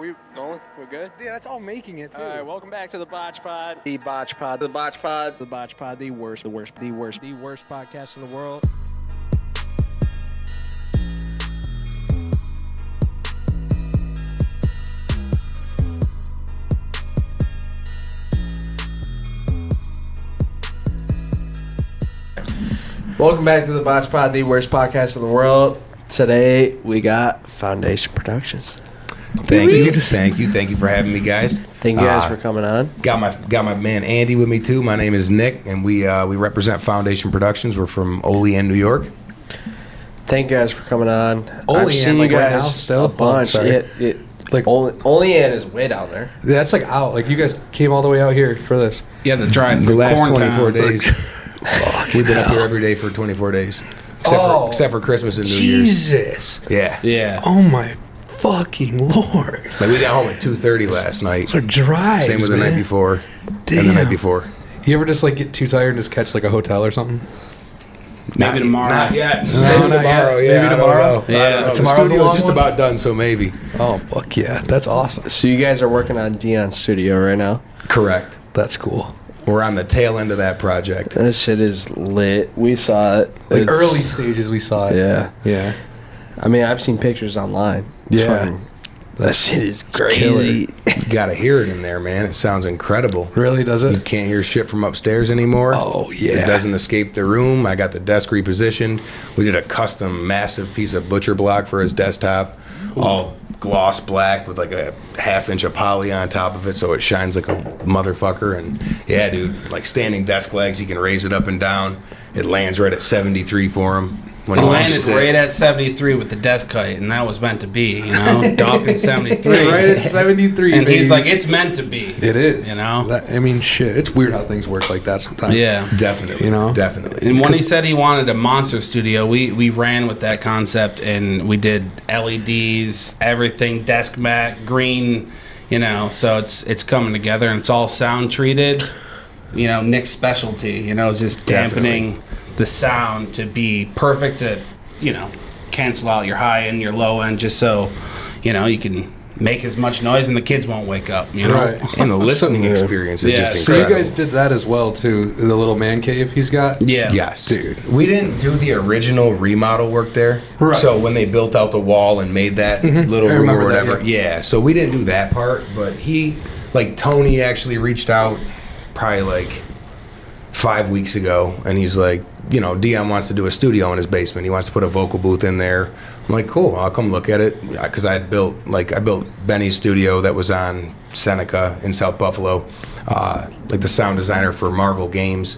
we rolling? We're good? Yeah, that's all making it, too. All right, welcome back to the BotchPod. The BotchPod. The BotchPod. The BotchPod. The worst podcast in the world. Welcome back to the BotchPod, the worst podcast in the world. Today, we got Foundation Productions. Thank you for having me, guys. Thank you guys for coming on. Got my man Andy with me too. My name is Nick, and we represent Foundation Productions. We're from Olean, New York. Thank you guys for coming on. Olean, I've seen like you guys right now, still? a bunch. Like Olean is way down there. That's like out. Like you guys came all the way out here for this. Yeah, the last 24 town. days. We've been up here every day for 24 days, except for Christmas and New Year's. Jesus. Yeah. Oh my fucking Lord. Like we got home at 2:30 last night. So drives. Same with the night before. Damn. And the night before. You ever just like get too tired and just catch like a hotel or something? Maybe tomorrow. Not yet. No, Maybe not tomorrow. yet. Yeah, Maybe I don't tomorrow? know. Yeah. I don't know. The Tomorrow's a studio's long just one? about done, so maybe. Oh fuck yeah, that's awesome. So you guys are working on Dion's studio right now? Correct. That's cool. We're on the tail end of that project. This shit is lit. We saw it. Like It's- early stages, we saw it. Yeah. I mean, I've seen pictures online. It's Yeah. fucking- that shit is killer. crazy. You gotta hear it in there, man. It sounds incredible. Really, does You it? can't hear shit from upstairs anymore. Oh yeah. It doesn't escape the room. I got the desk repositioned. We did a custom massive piece of butcher block for his desktop. All gloss black with like a half-inch of poly on top of it so it shines like a motherfucker. And yeah, dude, like standing desk legs, you can raise it up and down. It lands right at 73 for him. When He he landed wants to right sit. at 73 with the desk height, and that was meant to be, you know? Dawkins 73. Right at 73. And he's baby. like, it's meant to be. It is. You know? I mean, shit. It's weird how things work like that sometimes. Yeah. Definitely, You know? definitely. And when he said he wanted a monster studio, we ran with that concept, and we did LEDs, everything, desk mat, green, you know, so it's coming together, and it's all sound treated. You know, Nick's specialty, you know, is just dampening the sound to be perfect to, you know, cancel out your high end, your low end, just so, you know, you can make as much noise and the kids won't wake up, you know? Right. And the listening experience is Yeah. just So you incredible. guys did that as well too. The little man cave he's got. Yeah. Yes. Dude. We didn't do the original remodel work there. Right. So when they built out the wall and made that little I room or remember that, whatever. Yeah. So we didn't do that part, but Tony actually reached out probably like 5 weeks ago, and he's like, you know, Dion wants to do a studio in his basement. He wants to put a vocal booth in there. I'm like, cool, I'll come look at it. Because I built Benny's studio that was on Seneca in South Buffalo. Like the sound designer for Marvel Games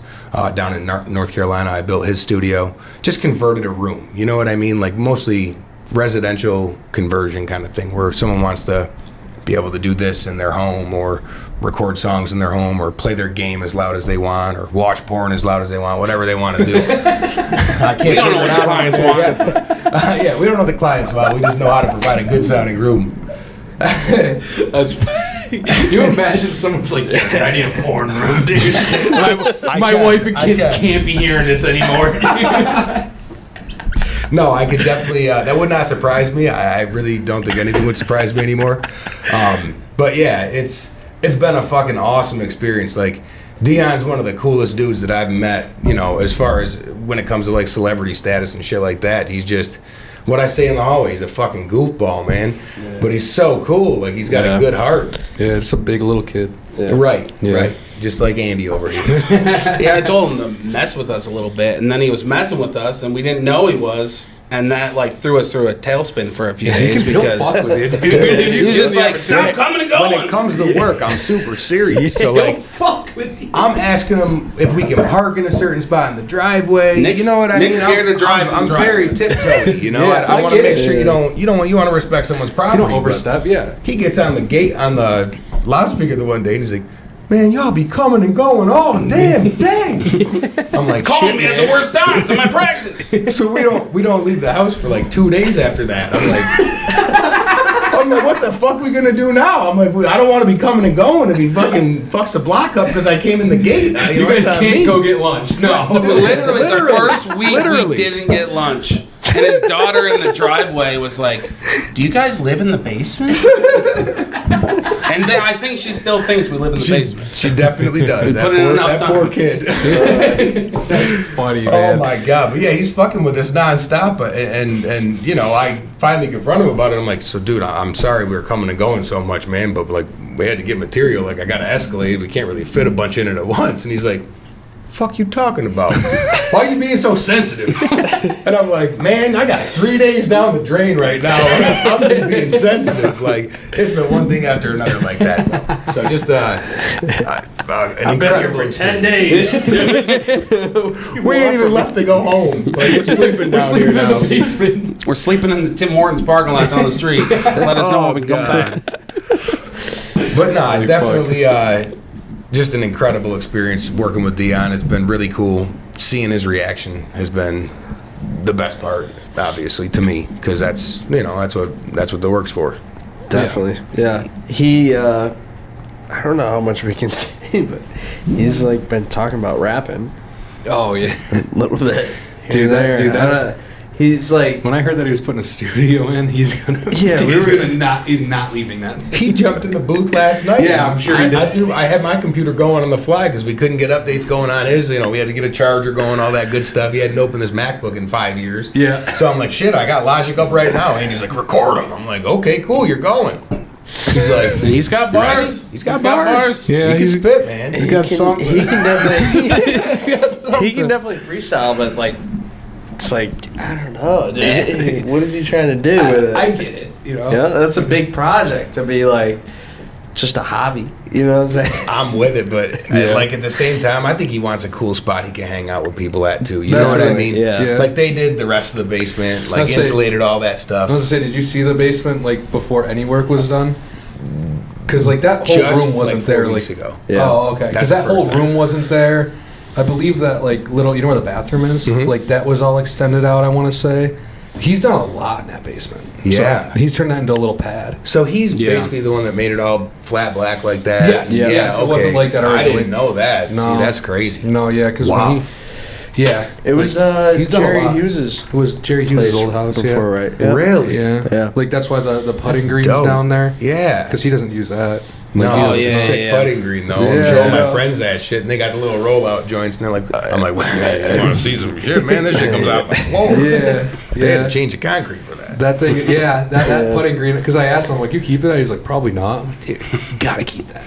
down in North Carolina. I built his studio. Just converted a room. You know what I mean? Like mostly residential conversion kind of thing where someone wants to be able to do this in their home or record songs in their home or play their game as loud as they want or watch porn as loud as they want, whatever they want to do. I can't We don't know figure it what the out clients yet, want. but, yeah, we don't know what the clients want. We just know how to provide a good sounding room. That's. You imagine someone's like, yeah, I need a porn room, dude. My wife and kids can't be hearing this anymore. No, I could definitely. That would not surprise me. I really don't think anything would surprise me anymore. But yeah, it's been a fucking awesome experience. Like Dion's one of the coolest dudes that I've met. You know, as far as when it comes to like celebrity status and shit like that, he's just what I say in the hallway. He's a fucking goofball, man. Yeah. But he's so cool. Like he's got a good heart. Yeah, it's a big little kid. Yeah. Right. Yeah. Right. Just like Andy over here. Yeah, I told him to mess with us a little bit, and then he was messing with us, and we didn't know he was, and that like threw us through a tailspin for a few days because Don't fuck with you, dude. he was just like, stop coming and going. When it comes to work, I'm super serious. So like, fuck with you. I'm asking him if we can park in a certain spot in the driveway. Nick's- you know what I Nick's mean? scared to drive in I'm the driveway. very tiptoey. You know, Yeah, I I want to get make it. sure you want to respect someone's You property. don't but overstep, yeah. He gets on the gate on the loudspeaker the one day and he's like, "Man, y'all be coming and going all damn day." I'm like, Call "Shit, me at man." the worst times in my practice. So we don't leave the house for like 2 days after that. I'm like, what the fuck we gonna do now? I'm like, I don't want to be coming and going if he fucking fucks the block up because I came in the gate. You guys can't go get lunch. No. Literally, the first week Literally. we didn't get lunch. And his daughter in the driveway was like, "Do you guys live in the basement?" And then I think she still thinks we live in the basement. She definitely does. Put in enough that time. poor kid. That's funny, Oh man. my god! But yeah, he's fucking with us nonstop, and you know, I finally confronted him about it. I'm like, so dude, I'm sorry we were coming and going so much, man, but like we had to get material. Like I got to escalate. We can't really fit a bunch in it at once. And he's like, "Fuck you talking about? Why are you being so sensitive?" And I'm like, "Man, I got 3 days down the drain right now. I'm just being sensitive. Like it's been one thing after another like that. So just I've been here for 10 days. We ain't even left to go home. Like we're sleeping down here now. basement. We're sleeping in the Tim Hortons parking lot down the street. Let us know when we come back. But no, definitely just an incredible experience working with Dion. It's been really cool. Seeing his reaction has been the best part, obviously, to me, because that's what the work's for. Definitely. Yeah. He, I don't know how much we can say, but he's like been talking about rapping Oh yeah, a little bit. Dude, here and there. that's. He's like, When I heard that he was putting a studio in, he's gonna. Yeah, he's not leaving that. He jumped in the booth last night. Yeah, I'm sure he did. I had my computer going on the fly because we couldn't get updates going on his. You know, we had to get a charger going, all that good stuff. He hadn't opened this MacBook in 5 years. Yeah. So I'm like, shit, I got Logic up right now. And he's like, record him. I'm like, okay, cool, you're going. He's like, He's got bars. he's got bars. Yeah, he can he's- spit, man. He's got something. He can definitely freestyle, but like, it's like, I don't know, dude. What is he trying to do with it? I get it. You know. Yeah, that's a big project to be like, just a hobby. You know what I'm saying? I'm with it, but Yeah. like at the same time, I think he wants a cool spot he can hang out with people at too. You That's know what I right. mean? Yeah. Yeah. Like they did the rest of the basement, like I'll say- insulated all that stuff. I was gonna say, did you see the basement like before any work was done? Because like that whole Just room wasn't like 4 there. weeks Like, ago. Yeah. oh, okay. That's Because the that whole first time. room wasn't there. I believe that like little, you know where the bathroom is? Mhm. Like that was all extended out. I want to say. He's done a lot in that basement. Yeah. So he's turned that into a little pad. So he's Yeah. basically the one that made it all flat black like that. Yes, yes, it wasn't like that I originally. didn't know that. No. See, that's crazy. No, yeah, because Wow. when yeah, It was he's done a Jerry lot. Hughes's it was Jerry place Hughes' old house before, right? Yeah. Really? Yeah, Yeah. Like that's why the putting green's dope. down there. Yeah. Because he doesn't use that. No, Like, he it's doesn't- a sick yeah. putting green though. I'm Yeah. showing my friends that shit, and they got the little rollout joints, and they're like, I'm like, man, you want to see some shit, man? This shit comes out the floor. Yeah, They had yeah. to change the concrete for that. That thing, yeah, that Yeah. putting green. Because I asked him, like, you keep it? He's like, probably not. I'm like, dude, you gotta keep that.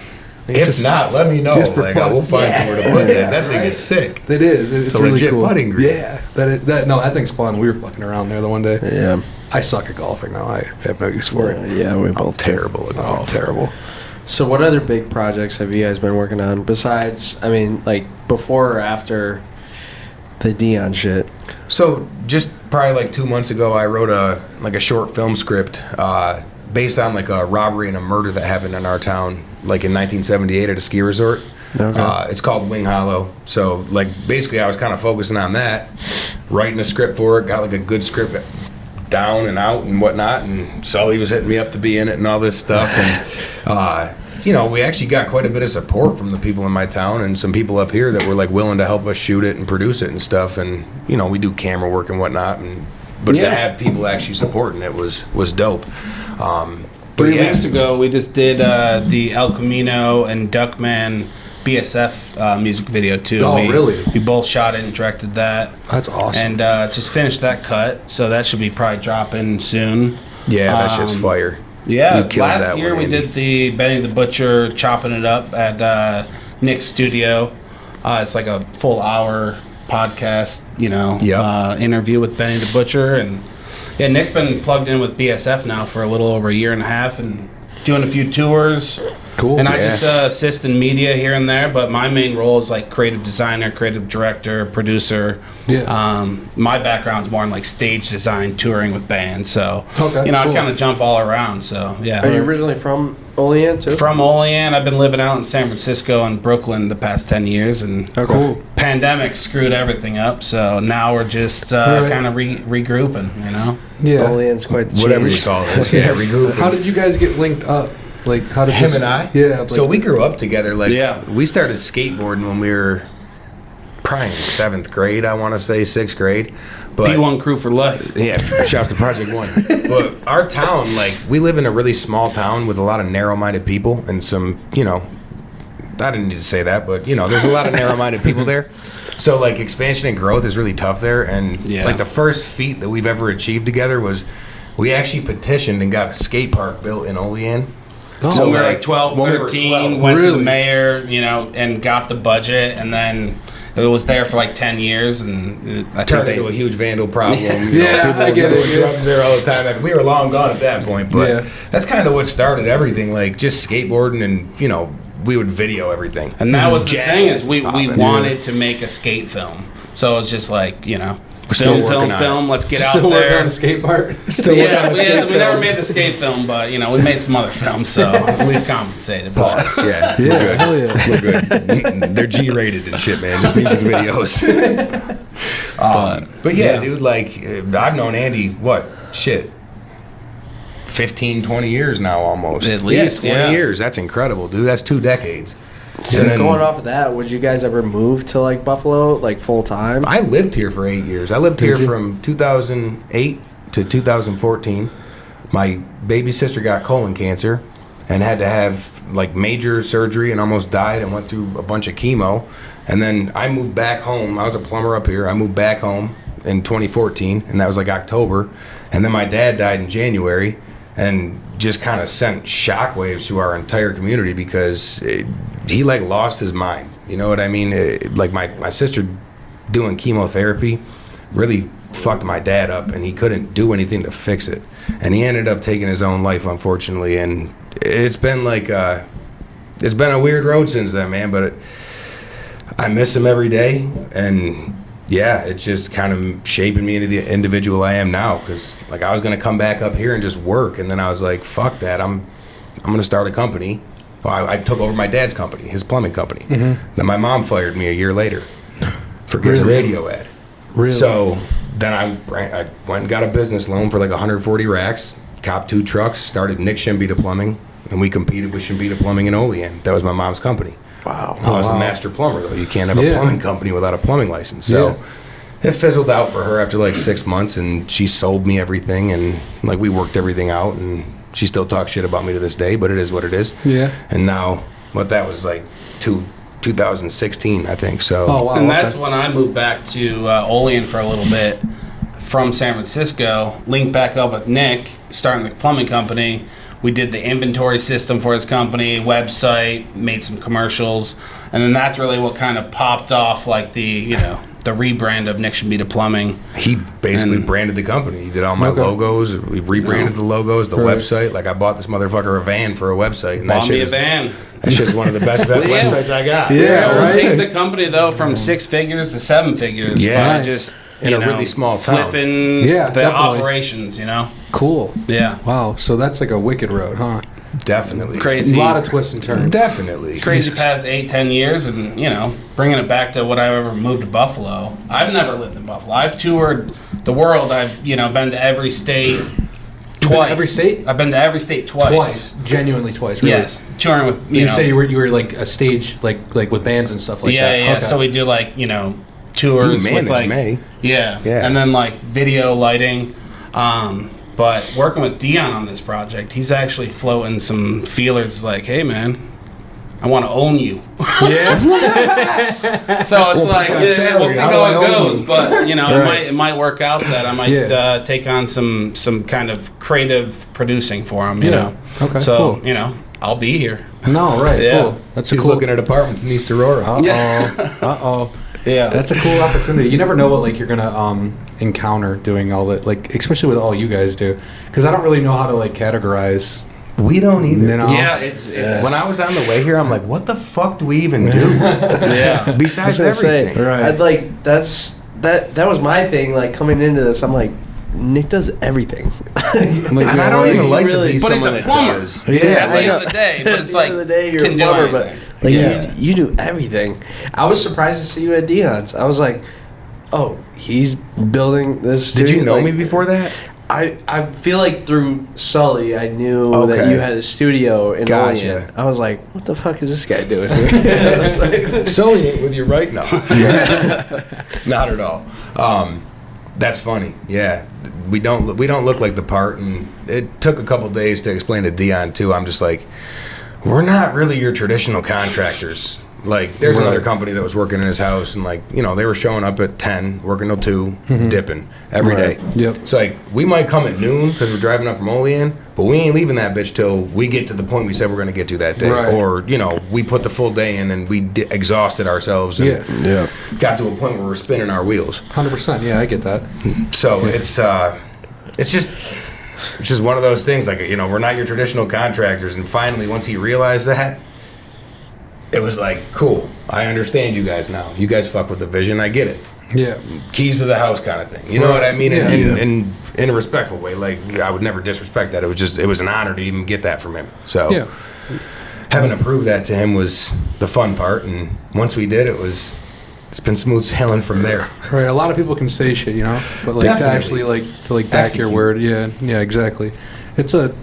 It's If just- not, let me know. just for Like, fun. we'll find somewhere to put that. That thing is sick. It is. It's a really legit cool. putting green. Yeah, that thing's fun. We were fucking around there the one day. Yeah. I suck at golfing now. I have no use for it. Yeah, we both Terrible at Oh, all. terrible. So what other big projects have you guys been working on besides, I mean, like before or after the Dion shit? So just probably like 2 months ago, I wrote a short film script based on like a robbery and a murder that happened in our town, like in 1978 at a ski resort. Okay. It's called Wing Hollow. So like basically, I was kind of focusing on that, writing a script for it. Got like a good script down and out and whatnot. And Sully was hitting me up to be in it and all this stuff. And you know, we actually got quite a bit of support from the people in my town and some people up here that were like willing to help us shoot it and produce it and stuff. And you know, we do camera work and whatnot. But to Yeah. have people actually supporting it was dope. But 3 yeah. weeks ago, we just did the El Camino and Duckman BSF music video too. Oh, really? We both shot it and directed that, That's awesome. and just finished that cut. So that should be probably dropping soon. Yeah, that's just fire. Yeah, You killed last that year one, we Andy. did the Benny the Butcher chopping it up at Nick's studio. It's like a full hour podcast, you know, Yep. interview with Benny the Butcher. And yeah, Nick's been plugged in with BSF now for a little over a year and a half and doing a few tours. Cool. And I Yeah. just assist in media here and there, but my main role is like creative designer, creative director, producer. Yeah. My background's more in like stage design, touring with bands. So, Okay, you know, cool. I kind of jump all around. So, yeah. Are you originally from Olean too? From Olean, I've been living out in San Francisco and Brooklyn the past 10 years, and Okay. Cool. pandemic screwed everything up. So now we're just Right. kind of regrouping, you know. Yeah. Olean's quite the Whatever you change. call this. Yeah, regroup. How did you guys get linked up? Like, how did Him this, and I? Yeah. So like- we grew up together. Like, Yeah. we started skateboarding when we were probably in 7th grade, I want to say 6th grade. But B1 crew for life. yeah, shouts to Project One. But our town, like, we live in a really small town with a lot of narrow-minded people and some, you know, I didn't need to say that, but, you know, there's a lot of narrow-minded people there. So, like, expansion and growth is really tough there. And, like, the first feat that we've ever achieved together was we actually petitioned and got a skate park built in Olean. Oh, so we were like 12, when we were 13, 12. went to Really? the mayor, you know, and got the budget, and then it was there for like 10 years, and I Turned think into a huge vandal problem. Yeah, people I were get it, doing yeah. drugs there all the time. And we were long gone at that point, but Yeah. that's kind of what started everything. Like just skateboarding, and you know, we would video everything. And that was the Jack thing is we popping. wanted to make a skate film, so it was just like, you know, still working on it. Let's get out Still working there. on a skate park. Still working on Yeah, the we skate never film. made the skate film, but you know, we made some other films, so we've compensated. Pause. Yeah, Yeah, we're good. hell yeah. We're good. They're G-rated and shit, man. Just music videos. But yeah, dude, like I've known Andy, what, shit, 15, 20 years now almost. At least, 20 yeah. years. That's incredible, dude. That's 2 decades. So And then- going off of that, would you guys ever move to like Buffalo, like full time? I lived here for 8 years. I lived here Did you? from 2008 to 2014. My baby sister got colon cancer and had to have like major surgery and almost died and went through a bunch of chemo. And then I moved back home. I was a plumber up here. I moved back home in 2014, and that was like October. And then my dad died in January, and just kind of sent shockwaves to our entire community because he like lost his mind. You know what I mean? Like my sister doing chemotherapy really fucked my dad up, and he couldn't do anything to fix it. And he ended up taking his own life, unfortunately. And it's been like it's been a weird road since then, man. But I miss him every day, and yeah, it's just kind of shaping me into the individual I am now. Because like I was gonna come back up here and just work, and then I was like, fuck that. I'm gonna start a company. Well, I took over my dad's company, his plumbing company. Then my mom fired me a year later for getting a Really? radio ad. Really? So then I went and got a business loan for like 140 racks, copped 2 trucks, started Nick Shimbita Plumbing, and we competed with Shimbita Plumbing in Olean. That was my mom's company. Wow. I was a master plumber, though. You can't have a Yeah. plumbing company without a plumbing license. So Yeah. it fizzled out for her after like 6 months, and she sold me everything, and like we worked everything out, and she still talks shit about me to this day, but it is what it is. Yeah. And now, what that was like 2016, I think. So. Oh wow. And okay. that's when I moved back to Olean for a little bit from San Francisco, linked back up with Nick, starting the plumbing company. We did the inventory system for his company, website, made some commercials, and then that's really what kind of popped off like the rebrand of Nick Shimbita Plumbing. He basically And- branded the company. He did all my Okay. logos. We rebranded the logos, the Right. website. Like I bought this motherfucker a van for a website, and that Bought me shit a is van. that's just one of the best Yeah. websites I got. Yeah, We'll right. take the company though from 6 figures to 7 figures. Yeah. by Nice. just In you a know, really small town. flipping Yeah, the definitely. operations. You know, Cool. yeah, Wow. So that's like a wicked road, huh? Definitely. crazy. A lot of twists and turns. Definitely. Crazy past 8-10 years, and you know, bringing it back to what I ever moved to Buffalo. I've never lived in Buffalo. I've toured the world. I've been to every state twice. every state? I've been to every state twice. Genuinely twice. Really? Yes, touring with You know, say you were like a stage like with bands and stuff like yeah, that. yeah. Okay. So we do like tours You with manage like me. yeah, Yeah. and then like video lighting. But working with Dion on this project, he's actually floating some feelers like, hey man, I want to own you. Yeah. So it's Well, like, put you on yeah, salary. we'll see How how do I it own goes. you? But, Right. it might work out that I might Yeah. take on some kind of creative producing for him, you Yeah. know. Okay, So, cool. I'll be here. No, right. Yeah. Cool. That's a He's cool. looking at apartments in East Aurora. Uh-oh. Yeah. That's a cool opportunity. You never know what like you're gonna encounter doing all that, like especially with all you guys do, because I don't really know how to like categorize. We don't either. You know? Yeah, it's When I was on the way here, I'm like, what the fuck do we even do? yeah. Besides I was gonna everything. say, right. I'd like that was my thing. Like coming into this, I'm like, Nick does everything. I'm like, And I don't yeah, even like really- to be But he's someone a that plumber. does. Yeah, At the I end know. of the day, but At it's the like end of the day, you're can a do plumber, but anything. like Yeah. you do everything. I was surprised to see you at Dion's. I was like, oh, he's building this. Did you studio? know Like, me before that? I feel like through Sully, I knew that Okay. you had a studio in Gotcha. Olean. I was like, what the fuck is this guy doing here? I was like, Sully ain't with you right now. Not at all. That's funny. Yeah, we don't look like the part, and it took a couple days to explain to Dion too. I'm just like, we're not really your traditional contractors. Like, there's another company that was working in his house, and like, you know, they were showing up at 10, working till 2, dipping every day. Yep. It's like, we might come at noon because we're driving up from Olean, but we ain't leaving that bitch till we get to the point we said we're going to get to that day. Right. Or, you know, we put the full day in and we exhausted ourselves and Yeah. got to a point where we're spinning our wheels. 100%. Yeah, I get that. So it's just one of those things. Like, you know, we're not your traditional contractors. And finally, once he realized that, it was like, cool. I understand you guys now. You guys fuck with the vision. I get it. Yeah. Keys to the house kind of thing. You know what I mean? Yeah. And in a respectful way. Like, I would never disrespect that. It was an honor to even get that from him. So Yeah. having to prove that to him was the fun part. And once we did, it's been smooth sailing from there. Right. A lot of people can say shit, you know, but like Definitely. to actually back your Execute. word. Yeah. Yeah. Exactly. It's a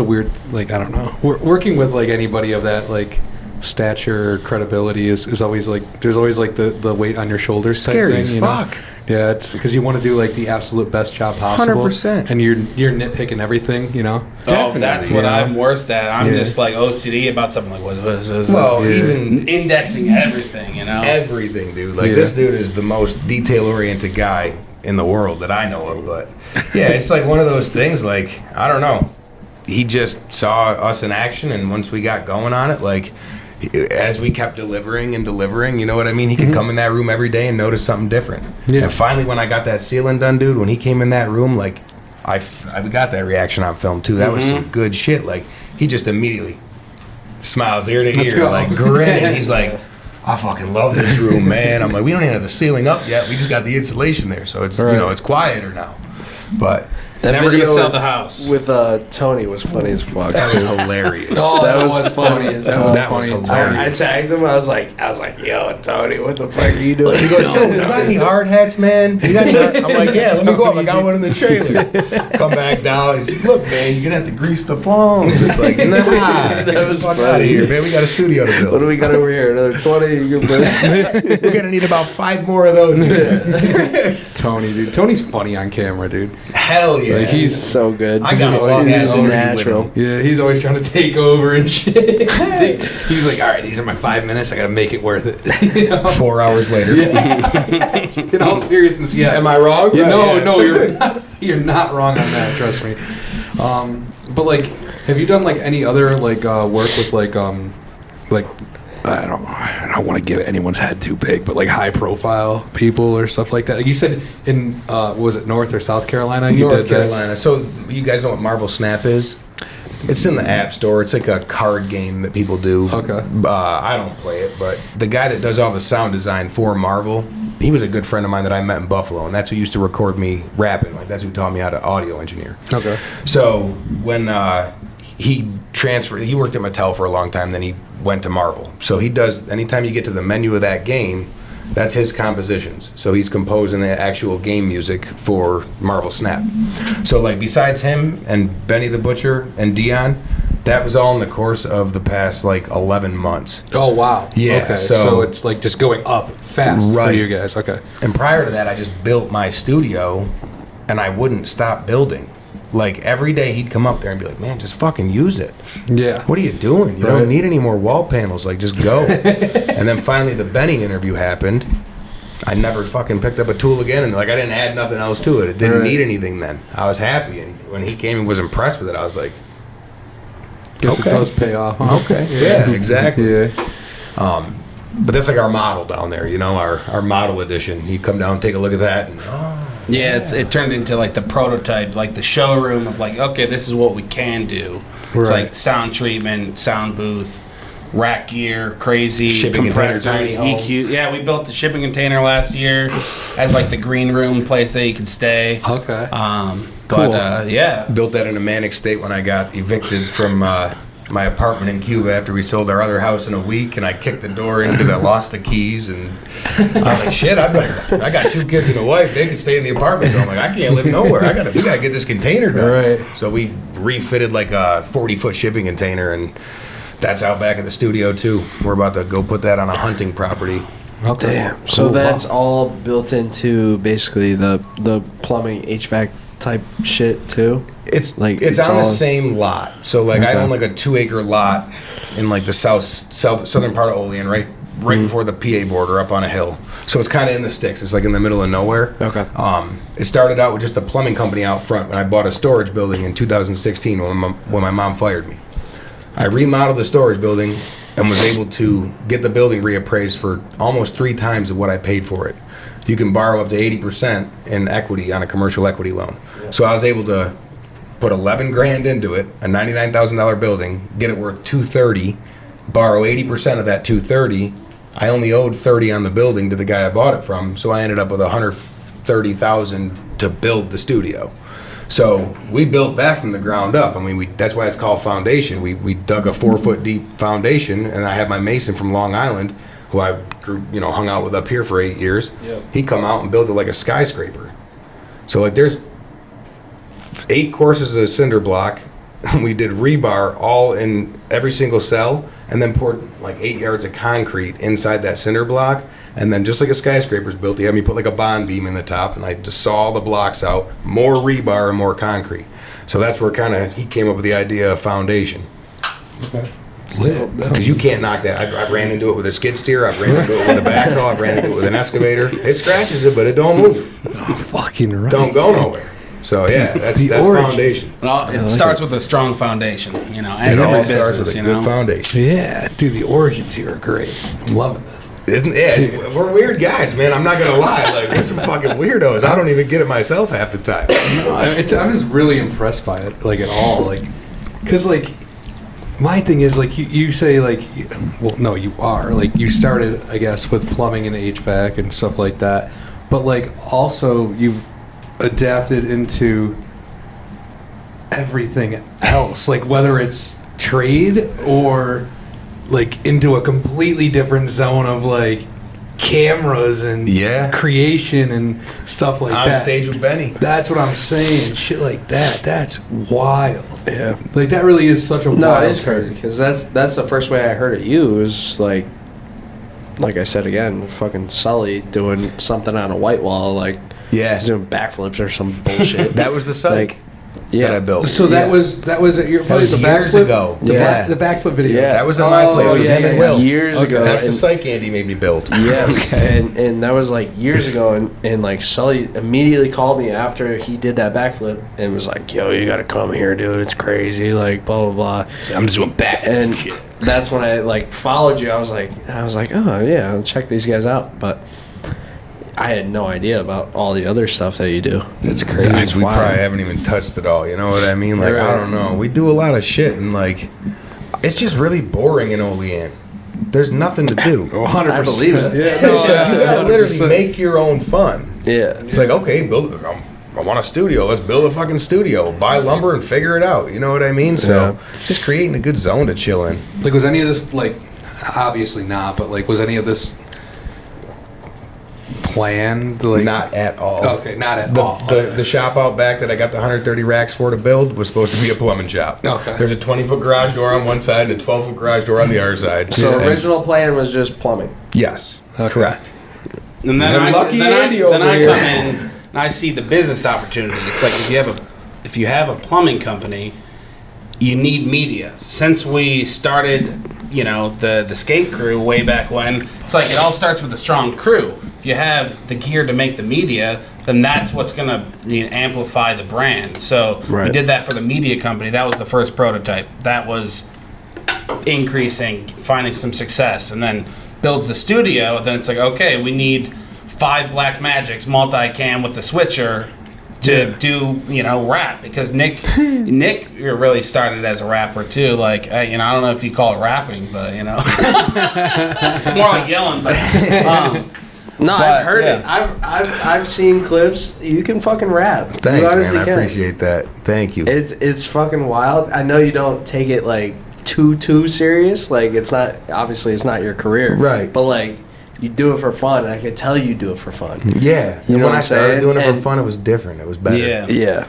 weird, like, I don't know. Working with like anybody of that like stature or credibility is always like, there's always like the weight on your shoulders type Scary thing. as You fuck. know? Yeah. It's because you want to do like the absolute best job possible. 100%. And you're nitpicking everything, you know. Oh, that's what Yeah. I'm worst at. I'm Yeah. just like OCD about something like what is this? Well, Yeah. even Indexing everything, you know. everything, dude. Like, Yeah. this dude is the most detail-oriented guy in the world that I know of. But yeah, it's like one of those things. Like, I don't know. He just saw us in action, and once we got going on it, like, as we kept delivering, you know what I mean? He could come in that room every day and notice something different. Yeah. And finally, when I got that ceiling done, dude, when he came in that room, like, I got that reaction on film too. That was some good shit. Like, he just immediately smiles ear to Let's ear, go. like grinning. He's like, I fucking love this room, man. I'm like, we don't even have the ceiling up yet. We just got the insulation there, so it's Right. you know, it's quieter now. But that Never gonna video sell the house. with Tony was funny as fuck. that was hilarious. Oh, that was funny. That was That was funny. hilarious. I tagged him. I was like, yo, Tony, what the fuck are you doing? He goes, Joe, you got any hard hats, man? You got any hard? I'm like, yeah, let me go up. I got one in the trailer. Come back down. He's like, look, man, you're going to have to grease the palms. Just like, nah. That Get was the fuck funny. out of here, man. We got a studio to What do build. we got over here? Another 20? You're good. We're going to need about 5 more of those. Tony, dude. Tony's funny on camera, dude. Hell yeah. Like, he's so good. I got a He's long ass He's interview natural. with him. Yeah, he's always trying to take over and shit. He's like, all right, these are my 5 minutes. I got to make it worth it. You know? 4 hours later. In all seriousness, yes. Am I wrong? Yeah, no, Yeah. no, you're not wrong on that. Trust me. But like, have you done like any other like work with like I don't want to give anyone's head too big, but like high profile people or stuff like that. Like you said in what was it North or South Carolina? You North did that? Carolina. So you guys know what Marvel Snap is? It's in the App Store. It's like a card game that people do. Okay. I don't play it, but the guy that does all the sound design for Marvel, he was a good friend of mine that I met in Buffalo, and that's who used to record me rapping. Like, that's who taught me how to audio engineer. Okay. So when he transferred, he worked at Mattel for a long time, then he went to Marvel. So he does, anytime you get to the menu of that game, that's his compositions. So he's composing the actual game music for Marvel Snap. So like besides him and Benny the Butcher and Dion, that was all in the course of the past like 11 months. Oh wow. Yeah, Okay. so- So it's like just going up fast for Right. you guys. Okay. And prior to that, I just built my studio, and I wouldn't stop building. Like every day he'd come up there and be like, man, just fucking use it. Yeah. What are you doing? You Right. don't need any more wall panels. Like, just go. And then finally the Benny interview happened. I never fucking picked up a tool again, and like I didn't add nothing else to it. It didn't Right. need anything then. I was happy, and when he came and was impressed with it, I was like, Guess Okay. it does pay off. Huh? okay, yeah, exactly. Yeah. But that's like our model down there, you know, our model edition. You come down, take a look at that, and Yeah, it turned into like the prototype, like the showroom of like, okay, this is what we can do. It's Right. like sound treatment, sound booth, rack gear, crazy Shipping container, compressors, tiny home. EQ. Yeah, we built the shipping container last year as like the green room place that you could stay. Okay. But Cool. yeah, built that in a manic state when I got evicted from my apartment in Cuba after we sold our other house in a week, and I kicked the door in because I lost the keys, and I was like, shit, I got 2 kids and a wife, they could stay in the apartment, so I'm like, I can't live nowhere, we gotta get this container done. Right. So we refitted like a 40-foot shipping container, and that's out back at the studio too. We're about to go put that on a hunting property. Okay. Damn. So Cool. that's all built into basically the plumbing HVAC type shit too. It's Like, it's it's on the all- same lot. So like I Okay. own like a 2-acre lot in like the southern part of Olean, right before the PA border, up on a hill. So it's kind of in the sticks. It's like in the middle of nowhere. Okay. It started out with just a plumbing company out front when I bought a storage building in 2016 when my mom fired me. I remodeled the storage building and was able to get the building reappraised for almost 3 times of what I paid for it. You can borrow up to 80% in equity on a commercial equity loan. So I was able to put 11 grand into it, a $99,000 building, get it worth $230, borrow 80% of that $230. I only owed $30 on the building to the guy I bought it from, so I ended up with $130,000 to build the studio. So we built that from the ground up. I mean, that's why it's called foundation. We dug a 4-foot deep foundation, and I have my mason from Long Island, who I hung out with up here for 8 years. Yep. He come out and built it like a skyscraper. So like there's 8 courses of cinder block. We did rebar all in every single cell, and then poured like 8 yards of concrete inside that cinder block. And then just like a skyscraper's built, he had me put like a bond beam in the top, and I just saw all the blocks out, more rebar and more concrete. So that's where kind of he came up with the idea of foundation. Because you can't knock that. I ran into it with a skid steer. I've ran into it with a backhoe. I've ran into it with an excavator. It scratches it, but it don't move. Oh, fucking right. Don't go nowhere. So yeah, that's foundation. It starts with a strong foundation, It and all every starts business, with a good foundation. Yeah, dude, the origins here are great. I'm loving this. Isn't it? We're weird guys, man. I'm not gonna lie. Like we're some fucking weirdos. I don't even get it myself half the time. I'm just really impressed by it, like, at all. Like, because, like, my thing is, like, you say, like, well, no, you are. Like, you started, I guess, with plumbing and HVAC and stuff like that. But, like, also, you've adapted into everything else. Like, whether it's trade or, like, into a completely different zone of, like, cameras and creation and stuff like that. On stage with Benny. That's what I'm saying. Shit like that. That's wild. Yeah. Like, that really is such a wild. No, it is crazy because that's the first way I heard of you was like I said again, fucking Sully doing something on a white wall, like he's doing backflips or some bullshit. That was the site that I built. So that was at your place. That was the years backflip? ago. The backflip video. Yeah. That was at my place with him and Will. Years ago. That's the and- site Andy made me build. Yeah, and that was like years ago, and like Sully immediately called me after he did that backflip and was like, "Yo, you gotta come here, dude. It's crazy." Like blah blah blah. I'm just doing backflips And and shit. that's when I like followed you. I was like, oh yeah, I'll check these guys out. But I had no idea about all the other stuff that you do. It's crazy. It's We wild. probably haven't even touched it all. You know what I mean? Like Right. I don't know. We do a lot of shit, and like it's just really boring in Olean. There's nothing to do. 100%. I believe it. Yeah, no, It's like you gotta literally 100%. make your own fun. Yeah. It's like, okay, I want a studio. Let's build a fucking studio. Buy lumber and figure it out. You know what I mean? So just creating a good zone to chill in. Like, was any of this, like, obviously not, but, like, was any of this planned? Like, Not at all. Okay, not at all. The shop out back that I got the 130 racks for to build was supposed to be a plumbing shop. Okay. There's a 20-foot garage door on one side and a 12-foot garage door on the other side. So And- original plan was just plumbing. Yes, correct. And then And I, lucky then Andy I, then over I here. come in and I see the business opportunity. It's like if you have a plumbing company, you need media. Since we started, the skate crew way back when, it's like it all starts with a strong crew. If you have the gear to make the media, then that's what's going to amplify the brand. So we Right. did that for the media company. That was the first prototype. That was increasing, finding some success, and then builds the studio. Then it's like, okay, we need 5 Black Magics multicam with the switcher to do rap, because Nick really started as a rapper too. Like I don't know if you call it rapping, but more like yelling. But, No, But, I've heard it. yeah. I've seen clips. You can fucking rap. Thanks, you honestly man. I can. appreciate that. Thank you. It's fucking wild. I know you don't take it like too serious. Like, it's not, obviously it's not your career. Right. But like, you do it for fun, and I could tell you do it for fun. Yeah. You know when what I I'm started saying? doing it for And- fun, it was different. It was better. Yeah.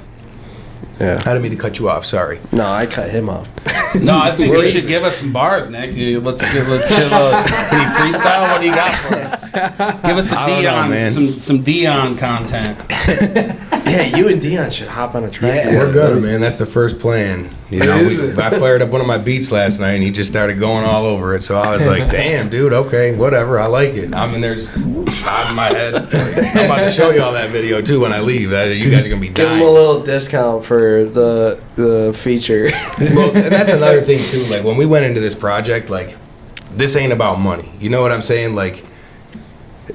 I didn't mean to cut you off. Sorry. No, I cut him off. No, I think you should give us some bars, Nick. Let's can you freestyle? What do you got for us? Give us I don't know, man. some Dion content. Yeah, you and Dion should hop on a track. Yeah, we're gonna, man. That's the first plan. You know, I fired up one of my beats last night, and he just started going all over it. So I was like, "Damn, dude. Okay, whatever. I like it." I'm in there, just nodding my head. I'm about to show you all that video too when I leave. You guys are gonna be Give dying. him a little discount for the feature. Well, and that's another thing too. Like when we went into this project, like this ain't about money. You know what I'm saying? Like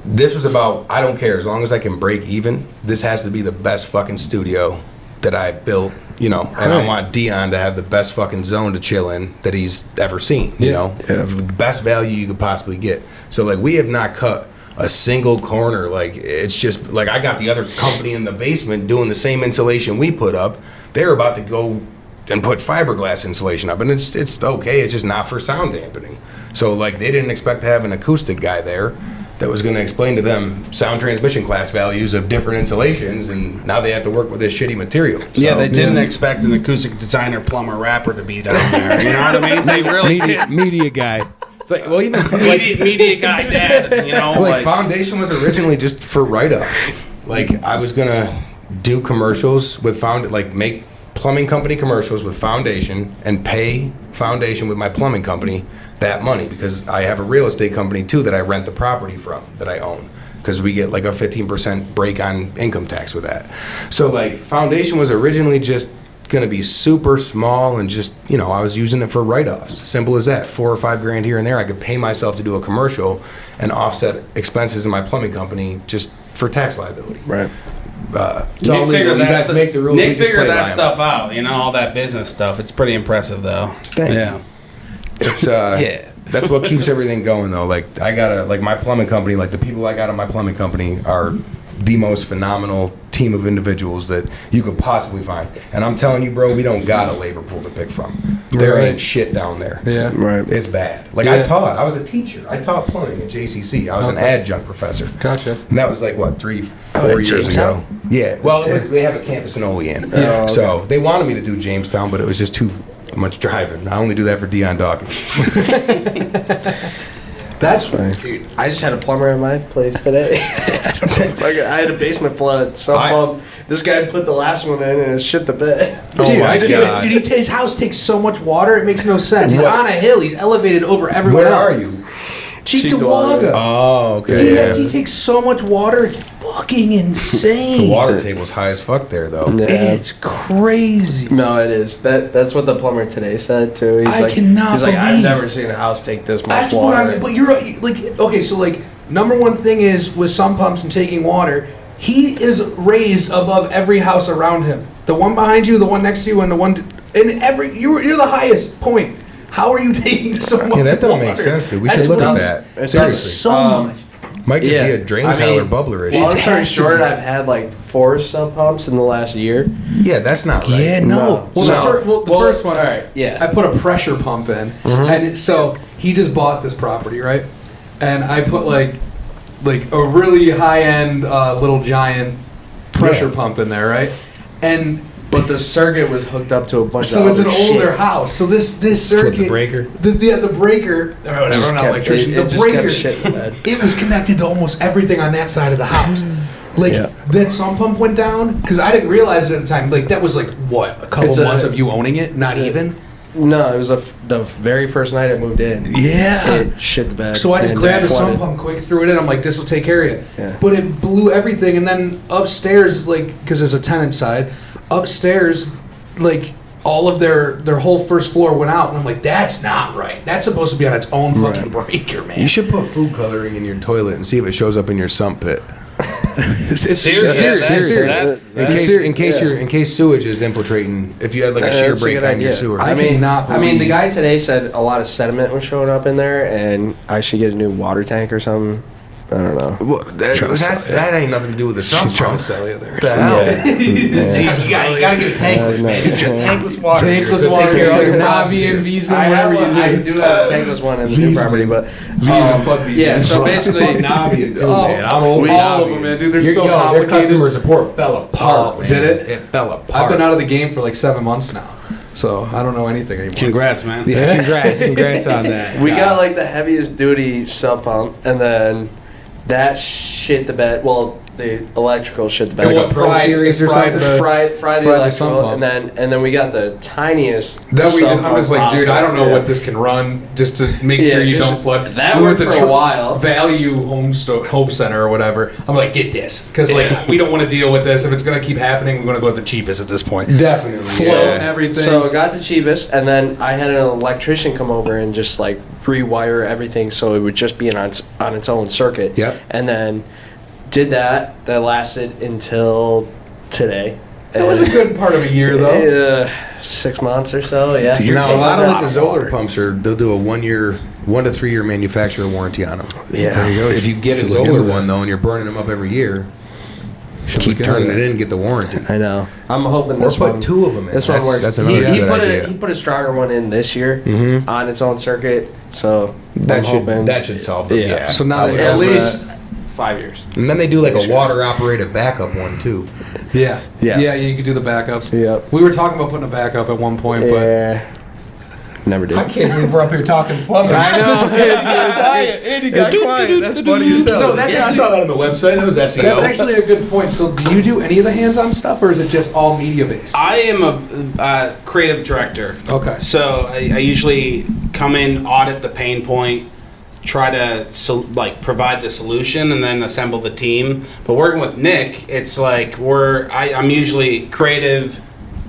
this was about I don't care as long as I can break even. This has to be the best fucking studio that I built. You know, and I want Dion to have the best fucking zone to chill in that he's ever seen. You know, the best value you could possibly get. So like we have not cut a single corner. Like it's just like I got the other company in the basement doing the same insulation we put up. They're about to go and put fiberglass insulation up, and it's okay. It's just not for sound dampening. So like they didn't expect to have an acoustic guy there that was going to explain to them sound transmission class values of different insulations, and now they have to work with this shitty material. So, Yeah, they didn't expect an acoustic designer, plumber, rapper to be down there. You know what I mean? They really media guy. It's like, well, even media guy dad. You know, like Foundation was originally just for write-up. Like I was gonna do commercials with make plumbing company commercials with Foundation and pay Foundation with my plumbing company that money, because I have a real estate company too that I rent the property from that I own, because we get like a 15% break on income tax with that. So like Foundation was originally just going to be super small, and just, you know, I was using it for write-offs. Simple as that. $4 or $5 grand here and there. I could pay myself to do a commercial and offset expenses in my plumbing company just for tax liability. Right. It's all legal. You guys make the rules. Nick figured that stuff out. You know, all that business stuff. It's pretty impressive, though. Thank you. It's that's what keeps everything going, though. Like I gotta, like my plumbing company, like the people I got in my plumbing company are the most phenomenal team of individuals that you could possibly find. And I'm telling you, bro, we don't got a labor pool to pick from. There ain't shit down there. Yeah. Right. It's bad. Like I was a teacher. I taught plumbing at JCC. I was an adjunct professor. Gotcha. And that was like, what, 3-4 years ago? Yeah. Well, they have a campus in Olean. Oh, okay. So they wanted me to do Jamestown, but it was just too much driving. I only do that for Dion Dawkins. That's funny. Dude, I just had a plumber at my place today. I had a basement flood. This guy put the last one in and it shit the bed. Dude, his house takes so much water, it makes no sense. He's on a hill. He's elevated over everyone Where else. are you? Cheektowaga. Oh, okay. He takes so much water. It's fucking insane. The water table's high as fuck there, though. Yeah. It's crazy. No, it is. That's what the plumber today said too. He's I cannot I've believe- never seen a house take this much That's water. what I mean. But you're right. Like, okay, so like, number one thing is with sump pumps and taking water, he is raised above every house around him. The one behind you, the one next to you, and the one you're the highest point. How are you taking so much? Yeah, that don't water? make sense, dude. We That's should look at what that. It's Seriously. So much. Might just be a drain tile or bubbler issue. Long story short, I've had like 4 sub pumps in the last year. Yeah, that's not right. Yeah, no. No. The first one, all right, yeah. I put a pressure pump in, and so he just bought this property, right? And I put like a really high end little giant pressure pump in there, right? But the circuit was hooked up to a bunch of So it's an other older shit. house. So this circuit, Flip the breaker. the breaker, or whatever, Just I'm not kept- electrician. it The just kept breaker, shit in the bed. it was connected to almost everything on that side of the house. Like that sump pump went down because I didn't realize it at the time. Like that was like what, a couple months of you owning it, not even. No, it was the very first night I moved in. Yeah. It shit the bed. So I just and grabbed a flooded. sump pump quick, threw it in. I'm like, this will take care of it. Yeah. But it blew everything. And then upstairs, like, because there's a tenant side, upstairs, like, all of their whole first floor went out. And I'm like, that's not right. That's supposed to be on its own fucking breaker, man. You should put food coloring in your toilet and see if it shows up in your sump pit. Seriously, In case sewage is infiltrating. If you had like a shear That's a break good on idea. your sewer. I mean, believe- the guy today said a lot of sediment was showing up in there, and I should get a new water tank or something. I don't know. Well, that ain't nothing to do with the sump. She's trying to sell you there. The hell? You gotta get tankless, man. Get your tankless water. Tankless water. Take care of all your Navi and Wiesman, wherever you I do have a tankless one in the new property, but Yeah, so basically, Navi too, man. I'm old. all of them, man, dude. They're so Their complicated. customer support fell apart. Man. Did it? It fell apart. I've been out of the game for like 7 months now, so I don't know anything anymore. Congrats, man. Yeah, congrats on that. we got like the heaviest duty sub pump, and then that shit the bed. Well, the electrical shit the bed. Like a Pro Series or something? Fried the fried the sump electrical, pump. and then we got the tiniest. Then we sub just, I'm just pump like, dude, I don't know possible. what this can run, just to make Yeah, sure you just- don't flood. that We worked went for to a while. Value Home Center or whatever. I'm like, get this, because like we don't want to deal with this. If it's gonna keep happening, we want to go with the cheapest at this point. Definitely. Float Yeah. everything. So I got the cheapest, and then I had an electrician come over and just like rewire everything so it would just be on its own circuit. Yep. And then did that. That lasted until today. That was a good part of a year, though. 6 months or so. Yeah. Now a lot of like the Zoller pumps they'll do a 1 to 3 year manufacturer warranty on them. Yeah. There you go. If you get a Should look Zoller into one though, and you're burning them up every year, Should keep look into turning it that. in and get the warranty. I know. I'm hoping Or this put one. 2 of them in. This one works. That's another he good put idea. he put a stronger one in this year Mhm. on its own circuit. So I'm hoping That should solve it. Yeah. Yeah. So now I they would have at hope. least 5 years. And then they do like a water operated backup one too. Yeah. Yeah. Yeah, you could do the backups. Yep. We were talking about putting a backup at one point, but Yeah. Never did. I can't believe we're up here talking plumbing. I know. Andy got quiet. That's funny as hell. So that's I saw that on the website. That was SEO. that's actually a good point. So do you do any of the hands-on stuff, or is it just all media-based? I am a creative director. Okay. So I usually come in, audit the pain point, try to provide the solution, and then assemble the team. But working with Nick, it's like I'm usually creative,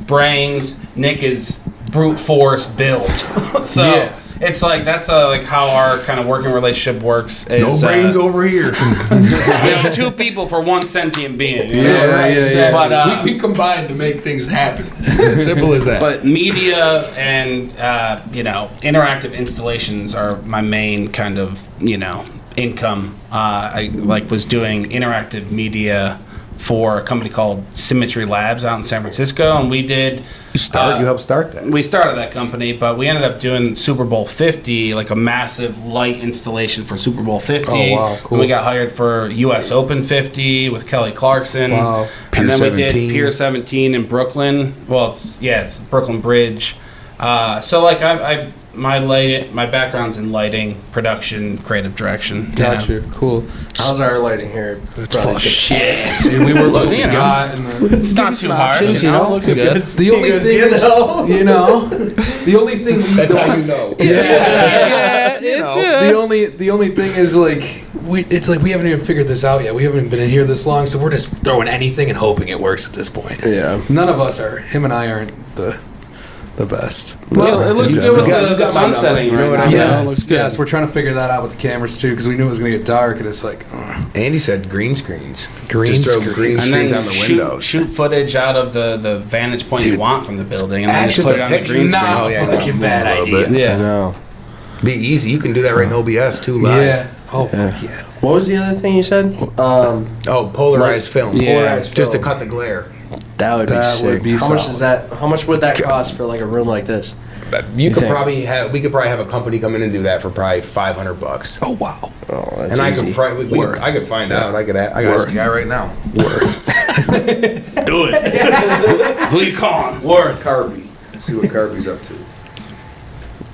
brains. Nick is brute force build. So Yeah. it's like that's like how our kind of working relationship works. No Is, brains over here. 2 people for 1 sentient being. You know? Yeah. But we combined to make things happen. Simple as that. But media and interactive installations are my main kind of income. I was doing interactive media for a company called Symmetry Labs out in San Francisco, and we did. you helped start that. We started that company, but we ended up doing Super Bowl 50, like a massive light installation for Super Bowl 50. Oh, wow, cool. And we got hired for U.S. Open 50 with Kelly Clarkson. Wow. And then Pier we did 17. Pier 17 in Brooklyn. Well, it's Brooklyn Bridge. So like my background's in lighting, production, creative direction. Gotcha. Cool. How's our lighting here? It's full of shit. See, we were looking at got and It's not too hard. options, you know? Looks good. the only goes, thing "You is, know?" the only thing we That's how don't. you know. The only thing is like it's like we haven't even figured this out yet. We haven't been in here this long, so we're just throwing anything and hoping it works at this point. Yeah. None of us are. Him and I aren't the best. Well, it looks good with You got the my sun number. setting You know right what I now. mean? Yeah, it looks good. Yes, we're trying to figure that out with the cameras too, because we knew it was going to get dark, and it's like Andy said green screens. Green Just throw screens. green And screens then on the windows. shoot footage out of the vantage point you Dude, want from the building, and then just just put a it on the picture. green screen. Nah, Oh, yeah, fucking yeah. bad A little idea. bit. I know. Be easy. You can do that right in OBS too. Live. Yeah. Oh, fuck yeah. What was the other thing you said? Oh, polarized film. Polarized Just to film. cut the glare. That would be That sick. would be how much solid. is that? How much would that cost for like a room like this? You could think? probably have. We could probably have a company come in and do that for probably $500. Oh wow. Oh, that's And I easy. could probably. I could find out. I could ask the guy right now. Do it. Who you calling? Worth Carby. See what Carby's up to.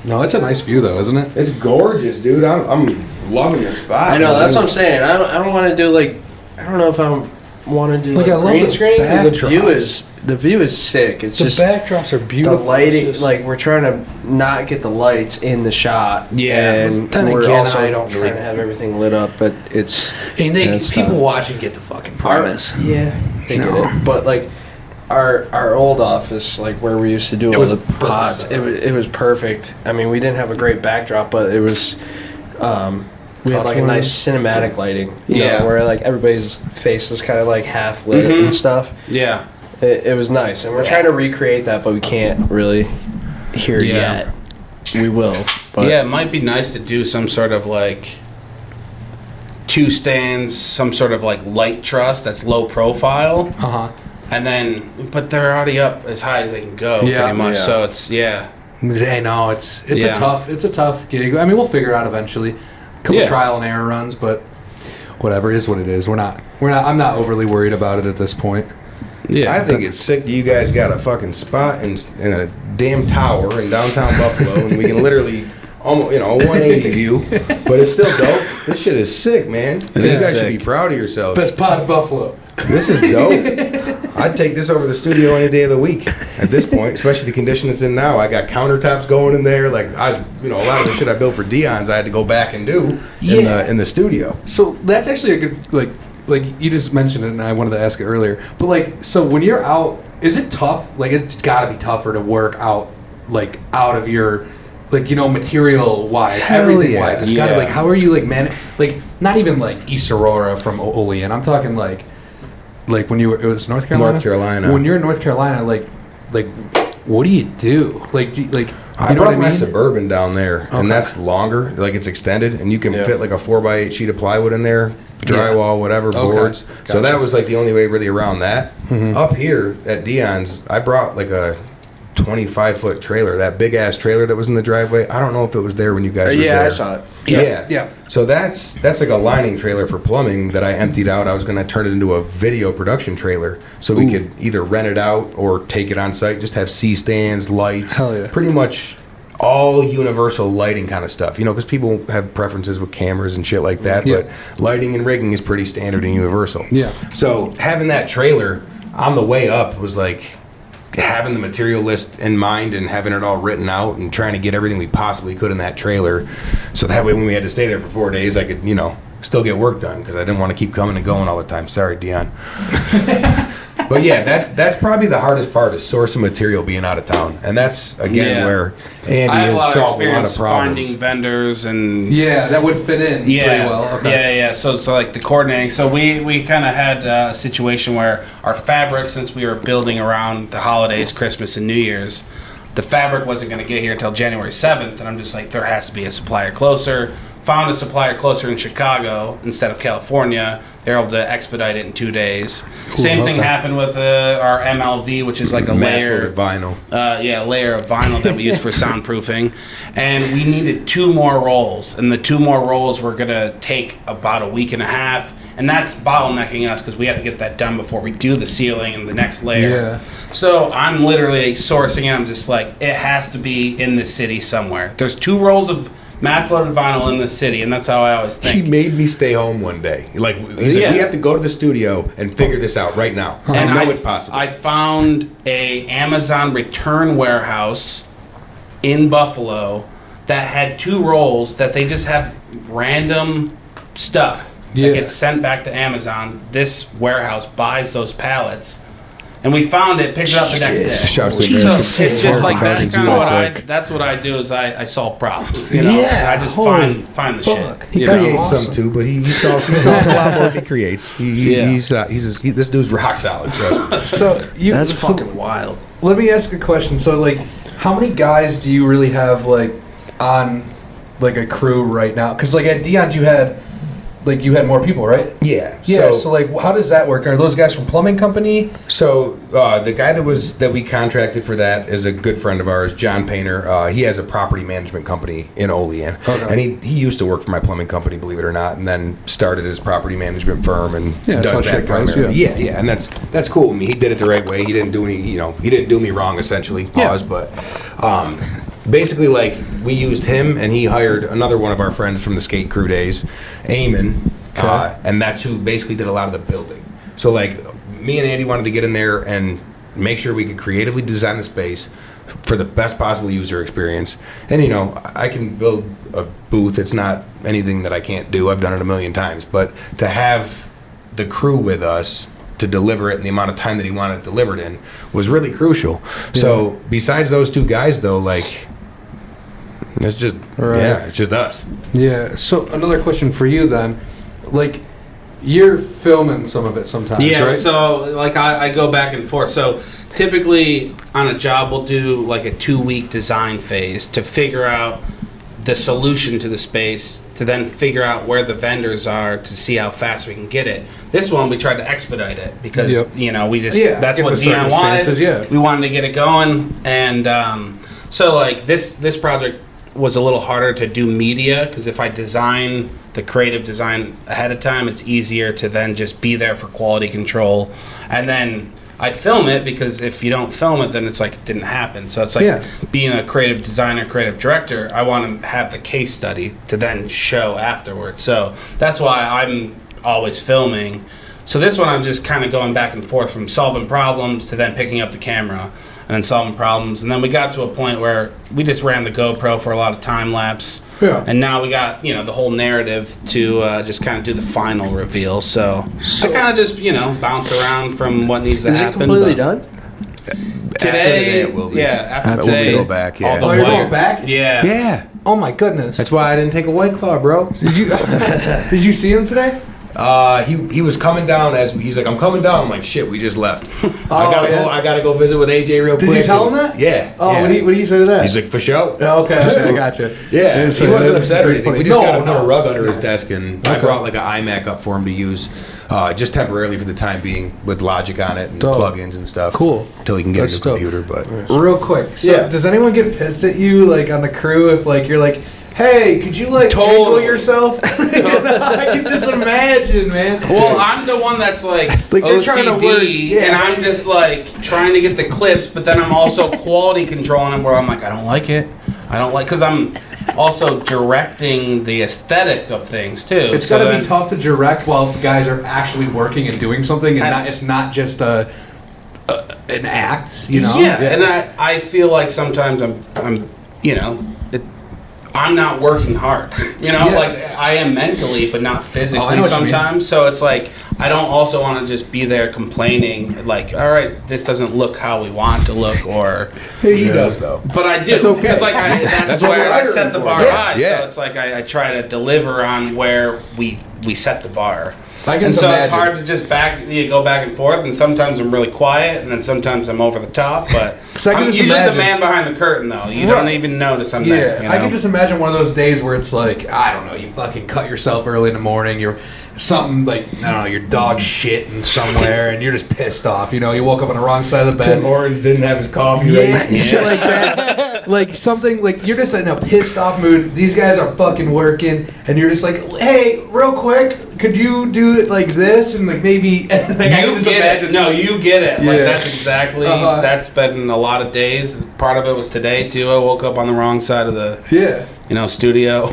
No, it's a nice view though, isn't it? It's gorgeous, dude. I'm loving the spot. I know. That's what I'm saying. I don't want to do like. I don't know if I want to do Like, like I love green the screen because backdrops. the view is sick. It's just backdrops are the beautiful. lighting. Like we're trying to not get the lights in the shot. Yeah. and Then we're again, also I don't trying really- to have everything lit up. But it's it's people tough. watch and get the fucking Our- premise. Yeah, they You get know. it. But like our old office, like where we used to do all was the a perfect pods, setup. it was perfect. I mean, we didn't have a great backdrop, but it was. We had like a nice cinematic lighting, you Yeah. know, where like everybody's face was kind of like half lit and stuff. Yeah. It was nice, and we're trying to recreate that, but we can't really here Yeah. yet. We will. But Yeah, it might be nice to do some sort of like 2 stands, some sort of like light truss that's low profile. And then, but they're already up as high as they can go, pretty much. So it's Hey, no, it's a tough gig. I mean, we'll figure it out eventually. A couple trial and error runs, but whatever, it is what it is. I'm not overly worried about it at this point. Yeah, I think it's sick that you guys got a fucking spot in a damn tower in downtown Buffalo, and we can literally almost, a 180 view, but it's still dope. This shit is sick, man. You guys should be proud of yourselves. Best pod in Buffalo. This is dope. I'd take this over the studio any day of the week at this point, especially the condition it's in now. I got countertops going in there. Like a lot of the shit I built for Dion's, I had to go back and do in the studio. So that's actually a good like you just mentioned it, and I wanted to ask it earlier. But so when you're out, is it tough? Like it's got to be tougher to work out of your material wise, everything wise. It's got to how are you not even East Aurora from Olean. I'm talking like when it was North Carolina. North Carolina. When you're in North Carolina, what do you do? I brought my Suburban down there, and that's longer. It's extended, and you can fit a 4x8 sheet of plywood in there, drywall, whatever, boards. Gotcha. So that was the only way really around that. Up here at Dion's, I brought a 25-foot trailer, that big ass trailer that was in the driveway. I don't know if it was there when you guys were there. Yeah, I saw it. Yeah. So that's a lining trailer for plumbing that I emptied out. I was going to turn it into a video production trailer so we could either rent it out or take it on site, just have C-stands, lights. Hell yeah. Pretty much all universal lighting kind of stuff, because people have preferences with cameras and shit like that, but lighting and rigging is pretty standard and universal. Yeah. So having that trailer on the way up was having the material list in mind and having it all written out and trying to get everything we possibly could in that trailer, so that way when we had to stay there for 4 days, I could, still get work done, because I didn't want to keep coming and going all the time. Sorry, Dion. But yeah, that's probably the hardest part, is sourcing material being out of town, and that's again where Andy has solved a lot of problems. Finding vendors and that would fit in pretty well. Okay. Yeah. So the coordinating. So we kind of had a situation where our fabric, since we were building around the holidays, Christmas and New Year's, the fabric wasn't going to get here until January 7th, and I'm just there has to be a supplier closer. Found a supplier closer in Chicago instead of California. They're able to expedite it in 2 days. Same thing happened with our MLV, which is a layer vinyl. Layer of vinyl that we use for soundproofing. And we needed 2 more rolls, and the 2 more rolls were gonna take about a week and a half. And that's bottlenecking us because we have to get that done before we do the ceiling and the next layer. Yeah. So I'm literally sourcing it. I'm just it has to be in the city somewhere. There's 2 rolls of mass-loaded vinyl in the city, and that's how I always think. He made me stay home one day. He said, we have to go to the studio and figure this out right now. And I know it's possible. I found a Amazon return warehouse in Buffalo that had 2 rolls that they just had random stuff that gets sent back to Amazon. This warehouse buys those pallets. And we found it, picked it up the next day. Shouts to So it's just that's kind of that's what I do is I solve problems. I just find the shit. He creates some too, but he solves a lot more than he creates. This dude's rock solid. Trust me. So that's fucking wild. Let me ask a question. So how many guys do you really have on a crew right now? Because at Dion's you had more people, right? Yeah. Yeah. So how does that work? Are those guys from plumbing company? So the guy that we contracted for that is a good friend of ours, John Painter. He has a property management company in Olean, and he used to work for my plumbing company, believe it or not, and then started his property management firm and does that primarily. Yeah, and that's cool with me. He did it the right way. He didn't do any, he didn't do me wrong, essentially. But. Basically, we used him, and he hired another one of our friends from the skate crew days, Eamon, and that's who basically did a lot of the building. So, me and Andy wanted to get in there and make sure we could creatively design the space for the best possible user experience. And, I can build a booth. It's not anything that I can't do. I've done it a million times. But to have the crew with us to deliver it in the amount of time that he wanted it delivered in was really crucial. Yeah. So, besides those 2 guys, though, it's just it's just us. Yeah. So another question for you then, you're filming some of it sometimes, right? So I go back and forth. So typically on a job we'll do a 2-week design phase to figure out the solution to the space to then figure out where the vendors are to see how fast we can get it. This one we tried to expedite it because we just that's what Dion wanted. Yeah. We wanted to get it going, and so like this project was a little harder to do media because if I design the creative design ahead of time, it's easier to then just be there for quality control, and then I film it because if you don't film it, then it's like it didn't happen. So it's like being a creative designer, creative director, I want to have the case study to then show afterwards. So that's why I'm always filming. So this one I'm just kind of going back and forth from solving problems to then picking up the camera and then solving problems. And then we got to a point where we just ran the GoPro for a lot of time lapse. Yeah. And now we got, the whole narrative to just kind of do the final reveal. So I kind of just, bounce around from what needs to happen. Is it completely done? Today, it will be. Yeah, after today. We'll go back, yeah. Oh, you're going back? Yeah. Yeah. Oh my goodness. That's why I didn't take a White Claw, bro. Did you see him today? He was coming down he's like, I'm coming down. I'm like, shit, we just left. I gotta go visit with AJ real quick. Did you tell him that? Yeah. Oh, yeah. What did he say to that? He's like, for sure. Okay, I gotcha. Yeah, he wasn't upset or anything. We just got to put a rug under his No. desk, and I brought like an iMac up for him to use, just temporarily for the time being, with Logic on it and plugins and stuff. Cool. Until he can get a new computer. But real quick, so does anyone get pissed at you like on the crew if like you're like, hey, could you like angle yourself? I can just imagine, man. Well, I'm the one that's like they're OCD, trying to work, and I'm just like trying to get the clips, but then I'm also quality controlling them where I'm like, I don't like it. Because I'm also directing the aesthetic of things too. It's got to be tough to direct while guys are actually working and doing something, and it's not just an act, Yeah, and I feel like sometimes I'm not working hard, like I am mentally, but not physically sometimes. So it's like, I don't also want to just be there complaining, like, all right, this doesn't look how we want it to look, or... He does, though. But I do. That's okay. Because like, that's where I set the bar high. Yeah. So it's like, I try to deliver on where we set the bar. And so it's hard to just go back and forth, and sometimes I'm really quiet, and then sometimes I'm over the top, but I'm usually the man behind the curtain, though. You don't even notice I'm there. I can just imagine one of those days where it's like, I don't know, you fucking cut yourself early in the morning, you're something like, I don't know, your dog shitting somewhere, and you're just pissed off, you woke up on the wrong side of the bed. Tim Hortons didn't have his coffee ready. Shit like that. Like something, like you're just in a pissed off mood, these guys are fucking working, and you're just like, hey, real quick, could you do it like this, and like maybe, like I can just imagine. No, you get it. Like that's exactly, that's been a lot of days. Part of it was today, too. I woke up on the wrong side of the... studio.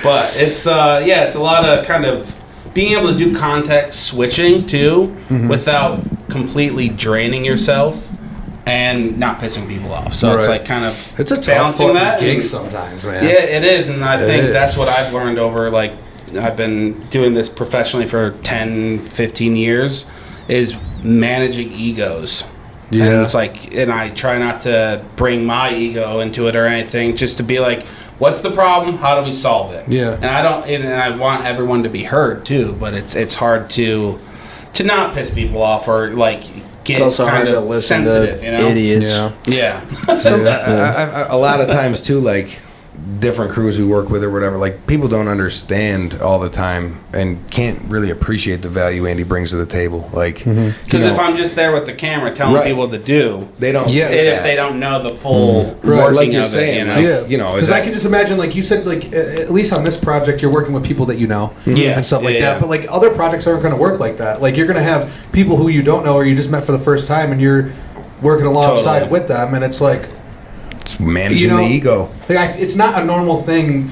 But it's it's a lot of kind of being able to do context switching too, without completely draining yourself and not pissing people off. So it's like kind of it's a balancing tough gig sometimes, man. Yeah, it is, and I think that's what I've learned over like I've been doing this professionally for 10, 15 years is managing egos. Yeah. And it's like, and I try not to bring my ego into it or anything, just to be like, what's the problem? How do we solve it? Yeah. And I want everyone to be heard too, but it's hard to not piss people off or like get kind of sensitive, idiots. Yeah. So a lot of times too, like different crews we work with or whatever, like people don't understand all the time and can't really appreciate the value Andy brings to the table. Like, because if I'm just there with the camera telling people what to do, they don't. If they don't know the full working like you're of saying, it, because I can just imagine, like you said, like at least on this project, you're working with people that you know, and stuff like that. But like other projects aren't going to work like that. Like you're going to have people who you don't know or you just met for the first time, and you're working alongside with them, and it's like. It's managing the ego. Like it's not a normal thing,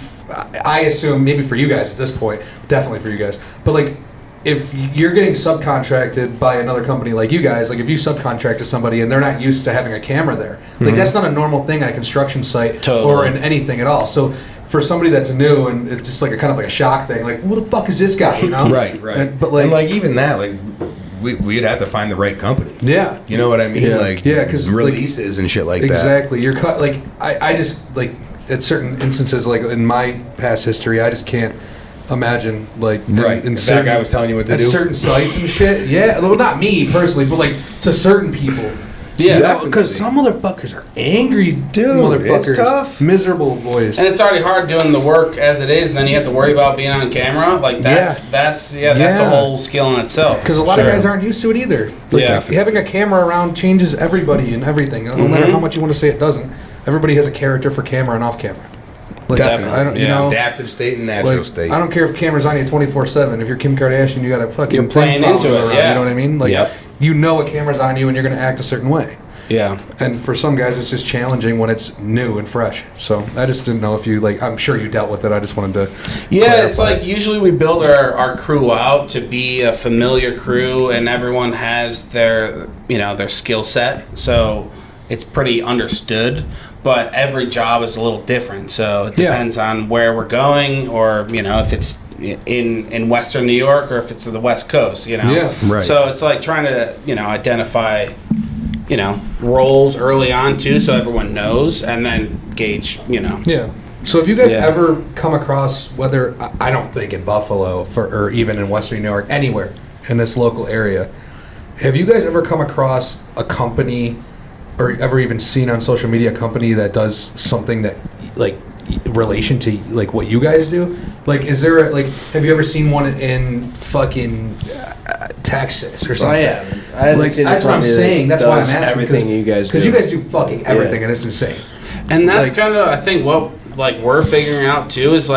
I assume, maybe for you guys at this point, definitely for you guys. But like, if you're getting subcontracted by another company like you guys, like if you subcontract to somebody and they're not used to having a camera there, like that's not a normal thing on a construction site or in anything at all. So for somebody that's new and it's just like a kind of like a shock thing, like who the fuck is this guy? Right. But like, and like even that, like. We'd have to find the right company. Yeah. You know what I mean? Yeah. Like, because releases and shit like that. Exactly. You're cut. Like, I just, like, at certain instances, like, in my past history, I just can't imagine, like, in certain, that guy was telling you what to do? At certain sites and shit. Yeah. Well, not me personally, but, like, to certain people. Yeah, because some motherfuckers are angry, motherfuckers. It's tough. Miserable boys. and it's already hard doing the work as it is, and then you have to worry about being on camera. Like that's a whole skill in itself. Because a lot of guys aren't used to it either. Like, having a camera around changes everybody and everything. No matter how much you want to say it doesn't. Everybody has a character for camera and off camera. Like, Definitely. I don't, you know, adaptive state and natural state. I don't care if camera's on you 24/7. If you're Kim Kardashian, you got a fucking You're playing thing into following it, around, you know what I mean? Like, you know a camera's on you and you're going to act a certain way. Yeah. And for some guys, it's just challenging when it's new and fresh. So I just didn't know if you, like, I'm sure you dealt with it. I just wanted to clarify. It's like usually we build our crew out to be a familiar crew, and everyone has their skill set. So it's pretty understood. But every job is a little different, so it depends on where we're going, or if it's in Western New York or if it's to the West Coast. Yeah, right. So it's like trying to identify roles early on too, so everyone knows, and then gauge. Yeah. So have you guys ever come across, whether I don't think in Buffalo or even in Western New York, anywhere in this local area, have you guys ever come across a company? Or ever even seen on social media a company that does something that, like, relation to, like, what you guys do? Like, is there, have you ever seen one in fucking Texas or something? I haven't seen that's what I'm saying. That's why I'm asking. Everything you guys do. Because you guys do fucking everything, and it's insane. And that's kind of, I think, what, we're figuring out, too, is,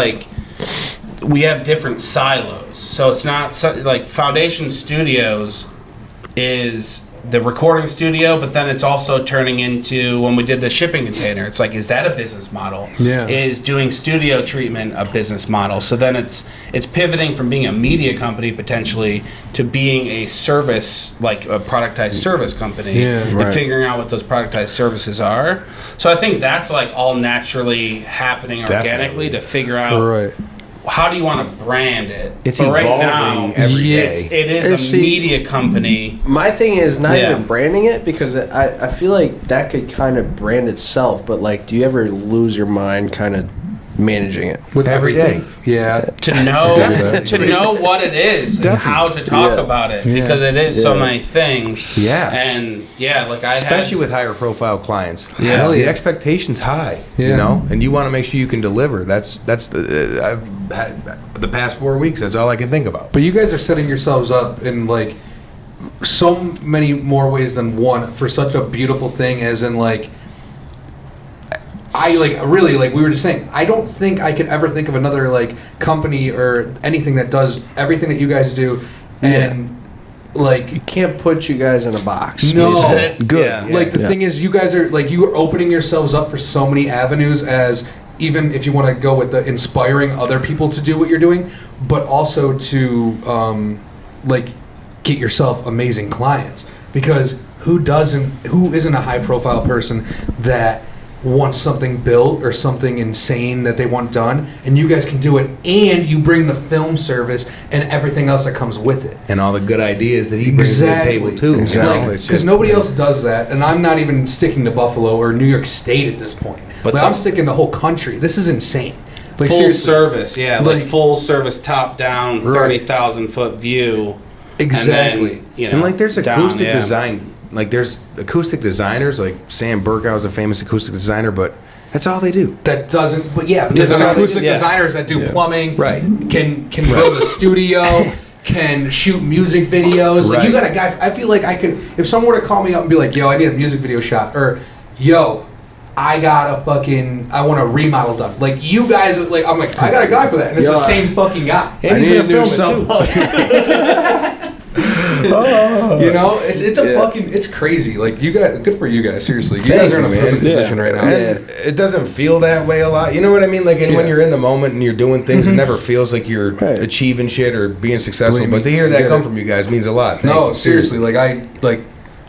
we have different silos. So it's not, Foundation Studios is the recording studio, but then it's also turning into, when we did the shipping container, it's like, is that a business model? Yeah. Is doing studio treatment a business model? So then it's pivoting from being a media company potentially to being a service, like a productized service company, and figuring out what those productized services are. So I think that's all naturally happening organically to figure out how do you want to brand it? It's evolving every day. It is a media company. My thing is not even branding it, because I feel like that could kind of brand itself, but do you ever lose your mind kind of managing it? With every day. Yeah. To know what it is and how to talk about it, because it is so many things. Yeah. And especially with higher profile clients. Yeah. The expectation's high, and you want to make sure you can deliver. I've had the past 4 weeks, that's all I can think about. But you guys are setting yourselves up in so many more ways than one for such a beautiful thing, as in really, we were just saying, I don't think I could ever think of another company or anything that does everything that you guys do, and you can't put you guys in a box. No, good. Yeah. The thing is, you guys are you are opening yourselves up for so many avenues, as even if you want to go with the inspiring other people to do what you're doing, but also to get yourself amazing clients, because who isn't a high profile person that wants something built or something insane that they want done, and you guys can do it, and you bring the film service and everything else that comes with it, and all the good ideas that he brings to the table too. Exactly, because nobody else does that. And I'm not even sticking to Buffalo or New York State at this point, but I'm sticking to the whole country. This is insane. Full service, full service, top down, 30,000 foot view. Exactly. And then, there's acoustic design. There's acoustic designers, like Sam Burkow is a famous acoustic designer, but that's all they do. That doesn't, but there's acoustic designers that do plumbing, can build a studio, can shoot music videos. You got a guy, I feel like I could, if someone were to call me up and be like, yo, I need a music video shot, or yo, I got I want a remodel done. You guys, I'm I got a guy for that, and it's the same fucking guy. And he's gonna film it too. It's a fucking, it's crazy. You guys, good for you guys. Seriously, you guys are in a perfect position right now. And it doesn't feel that way a lot. You know what I mean? When you're in the moment and you're doing things, it never feels like you're achieving shit or being successful. But to hear that come from you guys means a lot. Thank you. Seriously. I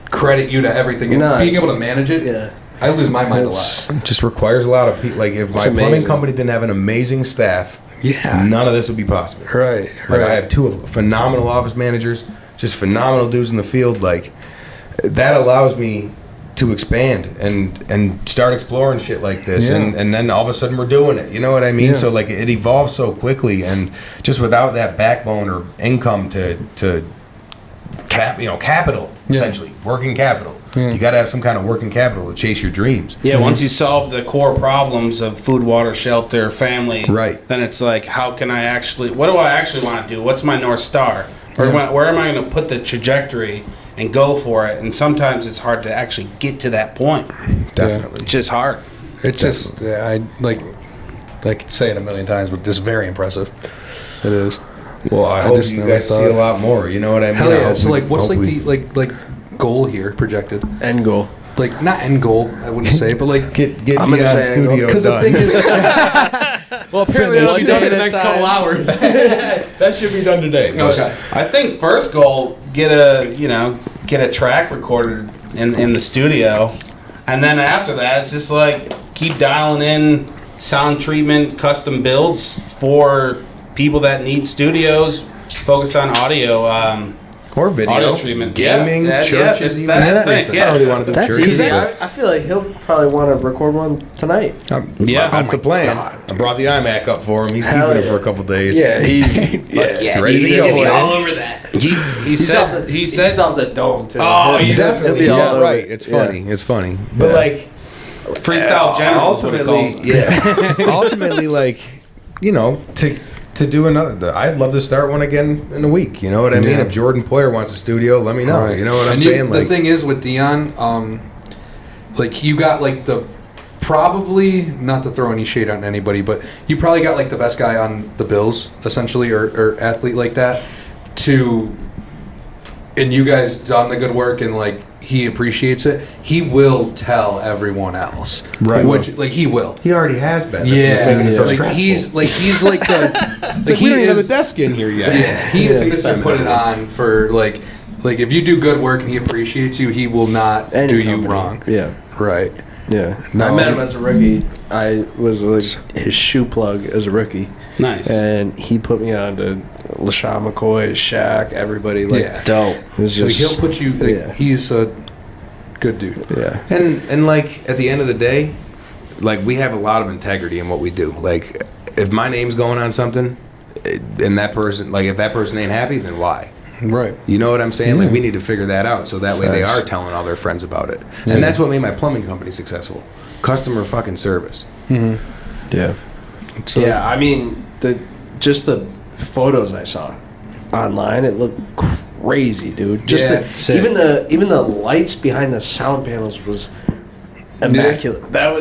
credit you to everything, and being able to manage it. Yeah. I lose my mind a lot. It just requires a lot of people. If my plumbing company didn't have an amazing staff, none of this would be possible. Right. I have two phenomenal office managers, just phenomenal dudes in the field. That allows me to expand and start exploring shit like this, and then all of a sudden we're doing it. You know what I mean? So it evolves so quickly, and just without that backbone or income to capital, essentially working capital. You got to have some kind of working capital to chase your dreams. Yeah, once you solve the core problems of food, water, shelter, family, Right. then it's like, what do I actually want to do? What's my North Star? Where am I going to put the trajectory and go for it? And sometimes it's hard to actually get to that point. Definitely. It's just hard. It's just, I could say it a million times, but just very impressive. It is. Well, I hope you guys see a lot more. You know what I mean? Hell yeah. So, what's the goal here projected? End goal. Not end goal, I wouldn't say, but get I'm gonna Beyond say Studio because the done. thing is, well, apparently that'll be done in the next Time. couple hours. That should be done today. Okay. I think first goal, get a track recorded in the studio, and then after that, it's just like keep dialing in sound treatment, custom builds for people that need studios focused on audio. Or video. Audio treatment. Gaming, churches. That's even. that thing. I don't really want to do That's churches. easy. I feel like he'll probably want to record one tonight. That's the plan. I brought the iMac up for him. He's Hell keeping it yeah. for a couple days. Yeah, he's ready to go. all over that. He said he's off the dome too. Oh, yeah. Definitely. He'll be all Yeah, over right. it. It's funny. It's funny. But like freestyle general. ultimately, ultimately, to do another. I'd love to start one again in a week. You know what I mean? Yeah. If Jordan Poyer wants a studio, let me know. Right. You know what I'm And saying? the thing is with Dion, you got the probably, not to throw any shade on anybody, but you probably got the best guy on the Bills, essentially, or athlete like that, and you guys done the good work and he appreciates it. He will tell everyone else, Right. Which he will. he already has been. That's Yeah, what's making it so like stressful. he's the It's like we don't even have a desk in here yet. yeah, he is Yeah. Mr. Put It On for if you do good work and he appreciates you, he will not Any do you company. wrong. Yeah, Right. yeah. No. I met him as a rookie. I was his shoe plug as a rookie. Nice. And he put me on to LaShawn McCoy, Shaq, everybody. Yeah. Dope. It was just, He'll put you. yeah. He's a good dude. Yeah. And at the end of the day, we have a lot of integrity in what we do. If my name's going on something, and that person, if that person ain't happy, then why? Right. You know what I'm saying? Yeah. We need to figure that out so that way they Facts. are telling all their friends about it. Yeah. And that's what made my plumbing company successful. Customer fucking service. Mm-hmm. Yeah. So, Yeah, I mean, the photos I saw online, it looked crazy, dude. Just Yeah, sick. even the lights behind the sound panels was immaculate. I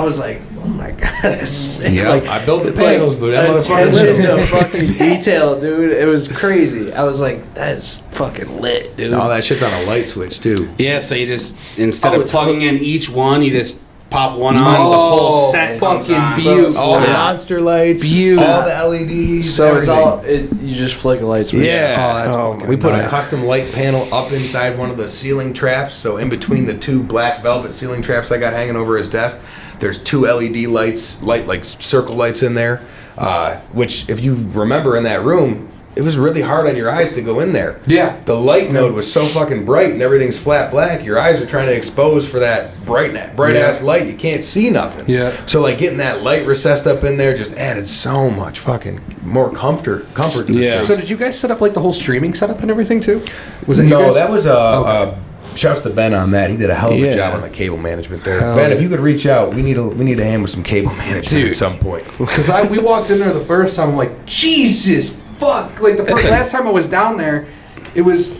was like, oh my god, that's sick. Yeah, I built the panels, but that attention motherfucker. to fucking detail, dude. It was crazy. I was like, that's fucking lit, dude. All that shit's on a light switch too. Yeah, so you just, instead Oh, of it's plugging in each one, you just pop one on, the whole set comes fucking on. beautiful. All the Yeah. monster lights, Beautiful. all the LEDs. So it's everything. all you just flick a light switch. Yeah. Oh, that's Oh, fucking We put a nice. custom light panel up inside one of the ceiling traps. So in between the two black velvet ceiling traps I got hanging over his desk, there's two LED lights, circle lights in there. Which, if you remember in that room, it was really hard on your eyes to go in there. Yeah. The light node was so fucking bright and everything's flat black. Your eyes are trying to expose for that bright ass light. You can't see nothing. Yeah. So getting that light recessed up in there just added so much fucking more comfort to the Yeah. space. So did you guys set up the whole streaming setup and everything too? Was it you No, guys? that was shouts to Ben on that. He did a hell of a Yeah. job on the cable management there. Hell Ben, yeah. if you could reach out, we need a hand with some cable management Dude. at some point. Because we walked in there the first time, I'm like, Jesus fuck! Last time I was down there, it was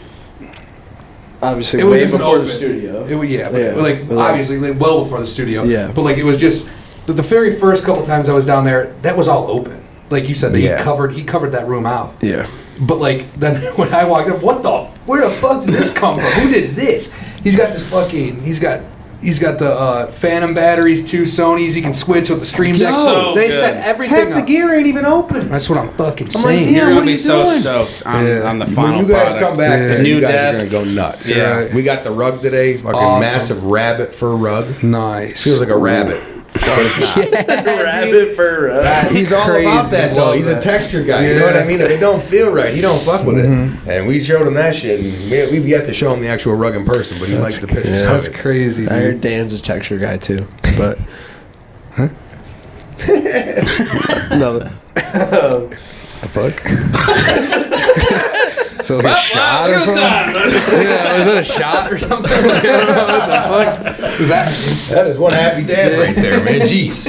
Obviously, It was way just an before the open- studio. but obviously well before the studio. Yeah. But it was just the very first couple times I was down there, that was all open. Like you said, Yeah. he covered that room out. Yeah. But then when I walked up, where the fuck did this come from? Who did this? He's got the Phantom batteries, 2 Sonys. He can switch with the Stream Deck. So they good. set everything up. gear ain't even open. That's what I'm fucking like, saying. damn, You're what gonna are be you so doing? stoked Yeah. on the final When you guys product. come back, Yeah. then New you guys desk. are gonna go nuts. Yeah. We got the rug today, fucking Awesome. massive rabbit fur rug. Nice. Feels like a rabbit. But it's not. Rabbit fur. He's all crazy. about that though. Love He's a that. texture guy. You know what I mean? If it don't feel right, he don't fuck with it. And we showed him that shit, and we've yet to show him the actual rug in person, but he likes the pictures of That's it. crazy. I heard Dude. Dan's a texture guy too, but no. The fuck? So like a shot or something? Yeah, was it a shot or something? Like, I don't know what the fuck is that? That is one happy dad right there, man. Jeez.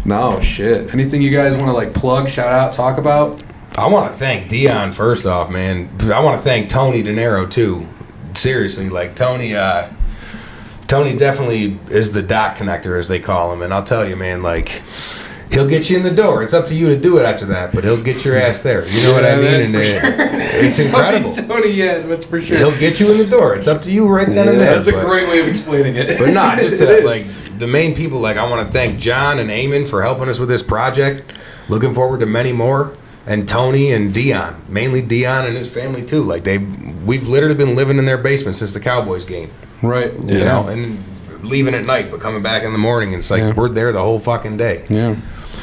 No shit. Anything you guys want to like plug, shout out, talk about? I want to thank Dion first off, man. I want to thank Tony De Niro too. Seriously, like Tony definitely is the dot connector, as they call him. And I'll tell you, man, like, he'll get you in the door. It's up to you to do it after that, but he'll get your ass there. You know what I mean? And it's incredible. Tony, yeah, that's for sure. He'll get you in the door. It's up to you right then and there. That's a great way of explaining it. But not just like the main people. Like, I want to thank John and Eamon for helping us with this project. Looking forward to many more. And Tony and Dion, mainly Dion and his family too. Like we've literally been living in their basement since the Cowboys game. Right. You know, and leaving at night, but coming back in the morning. And it's like we're there the whole fucking day. Yeah.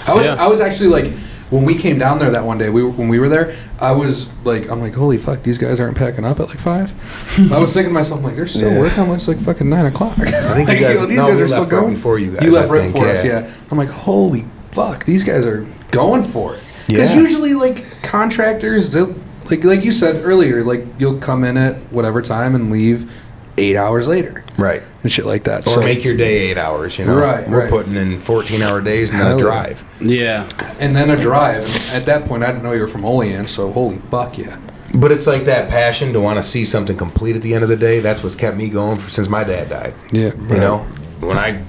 I was actually like, when we came down there that one day, when we were there, I'm like, holy fuck, these guys aren't packing up at like 5. I was thinking to myself, I'm like, they're still working on it's like fucking 9 o'clock. I think you guys, these guys are still going right before you guys. You left right before us, yeah. I'm like, holy fuck, these guys are going for it. Because usually, like, contractors, they'll, like you said earlier, like, you'll come in at whatever time and leave 8 hours later. Right. And shit like that. Or make your day 8 hours, you know? Right. We're putting in 14-hour days and then a drive. Yeah. And then a drive. And at that point, I didn't know you were from Olean, so holy fuck, yeah. But it's like that passion to want to see something complete at the end of the day. That's what's kept me going since my dad died. Yeah. You know? When I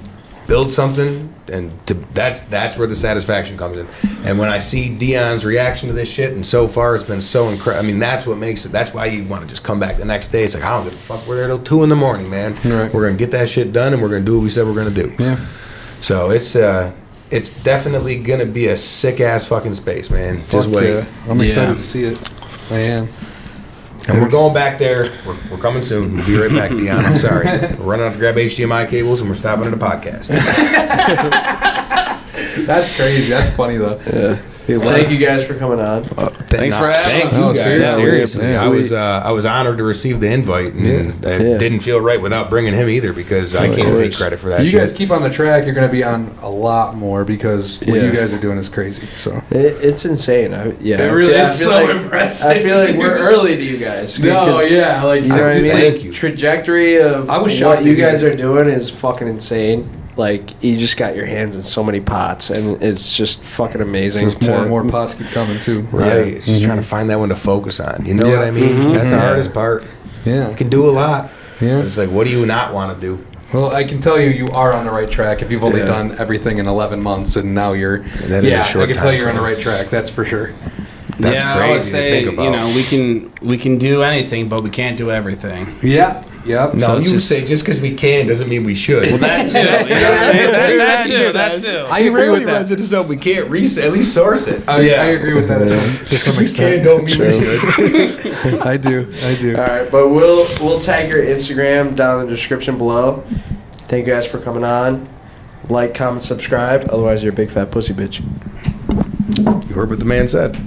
build something, and that's where the satisfaction comes in. And when I see Dion's reaction to this shit, and so far it's been so incredible. I mean, that's what makes it. That's why you want to just come back the next day. It's like, I don't give a fuck. We're there till 2 a.m, man. Right. We're gonna get that shit done, and we're gonna do what we said we're gonna do. Yeah. So it's definitely gonna be a sick ass fucking space, man. Just wait. Yeah. I'm excited to see it. I am. And we're going back there. We're coming soon. We'll be right back, Dion. I'm sorry. We're running out to grab HDMI cables, and we're stopping at a podcast. That's crazy. That's funny, though. Yeah. Thank you guys for coming on. Thanks for having us. Thank you guys. Seriously. I was honored to receive the invite, and I didn't feel right without bringing him either, because I can't take credit for that. You guys keep on the track. You're going to be on a lot more, because what you guys are doing is crazy. So it's insane. It really is so impressive. I feel like we're early to you guys. No, yeah, like you know what I mean. Thank Like, you. trajectory of I was what shocked you to guys hear. are doing is fucking insane. Like, you just got your hands in so many pots, and it's just fucking amazing. There's more and more pots keep coming too. Right. Yeah. It's just trying to find that one to focus on. You know what I mean? Mm-hmm. That's the hardest part. Yeah. You can do a lot. Yeah. But it's like, what do you not want to do? Well, I can tell you are on the right track if you've only done everything in 11 months, and now you're. That is a short I can tell time you're on the frame. right track. That's for sure. That's I crazy always to say, think about. you know, we can do anything, but we can't do everything. Yeah. Yep. No, So you it's say just because we can doesn't mean we should. Well, that too. That too. I agree with that. runs into something we can't at least source it. I agree with that to some We extent. can don't mean we should. I do. All right, but we'll tag your Instagram down in the description below. Thank you guys for coming on. Like, comment, subscribe. Otherwise, you're a big fat pussy bitch. You heard what the man said.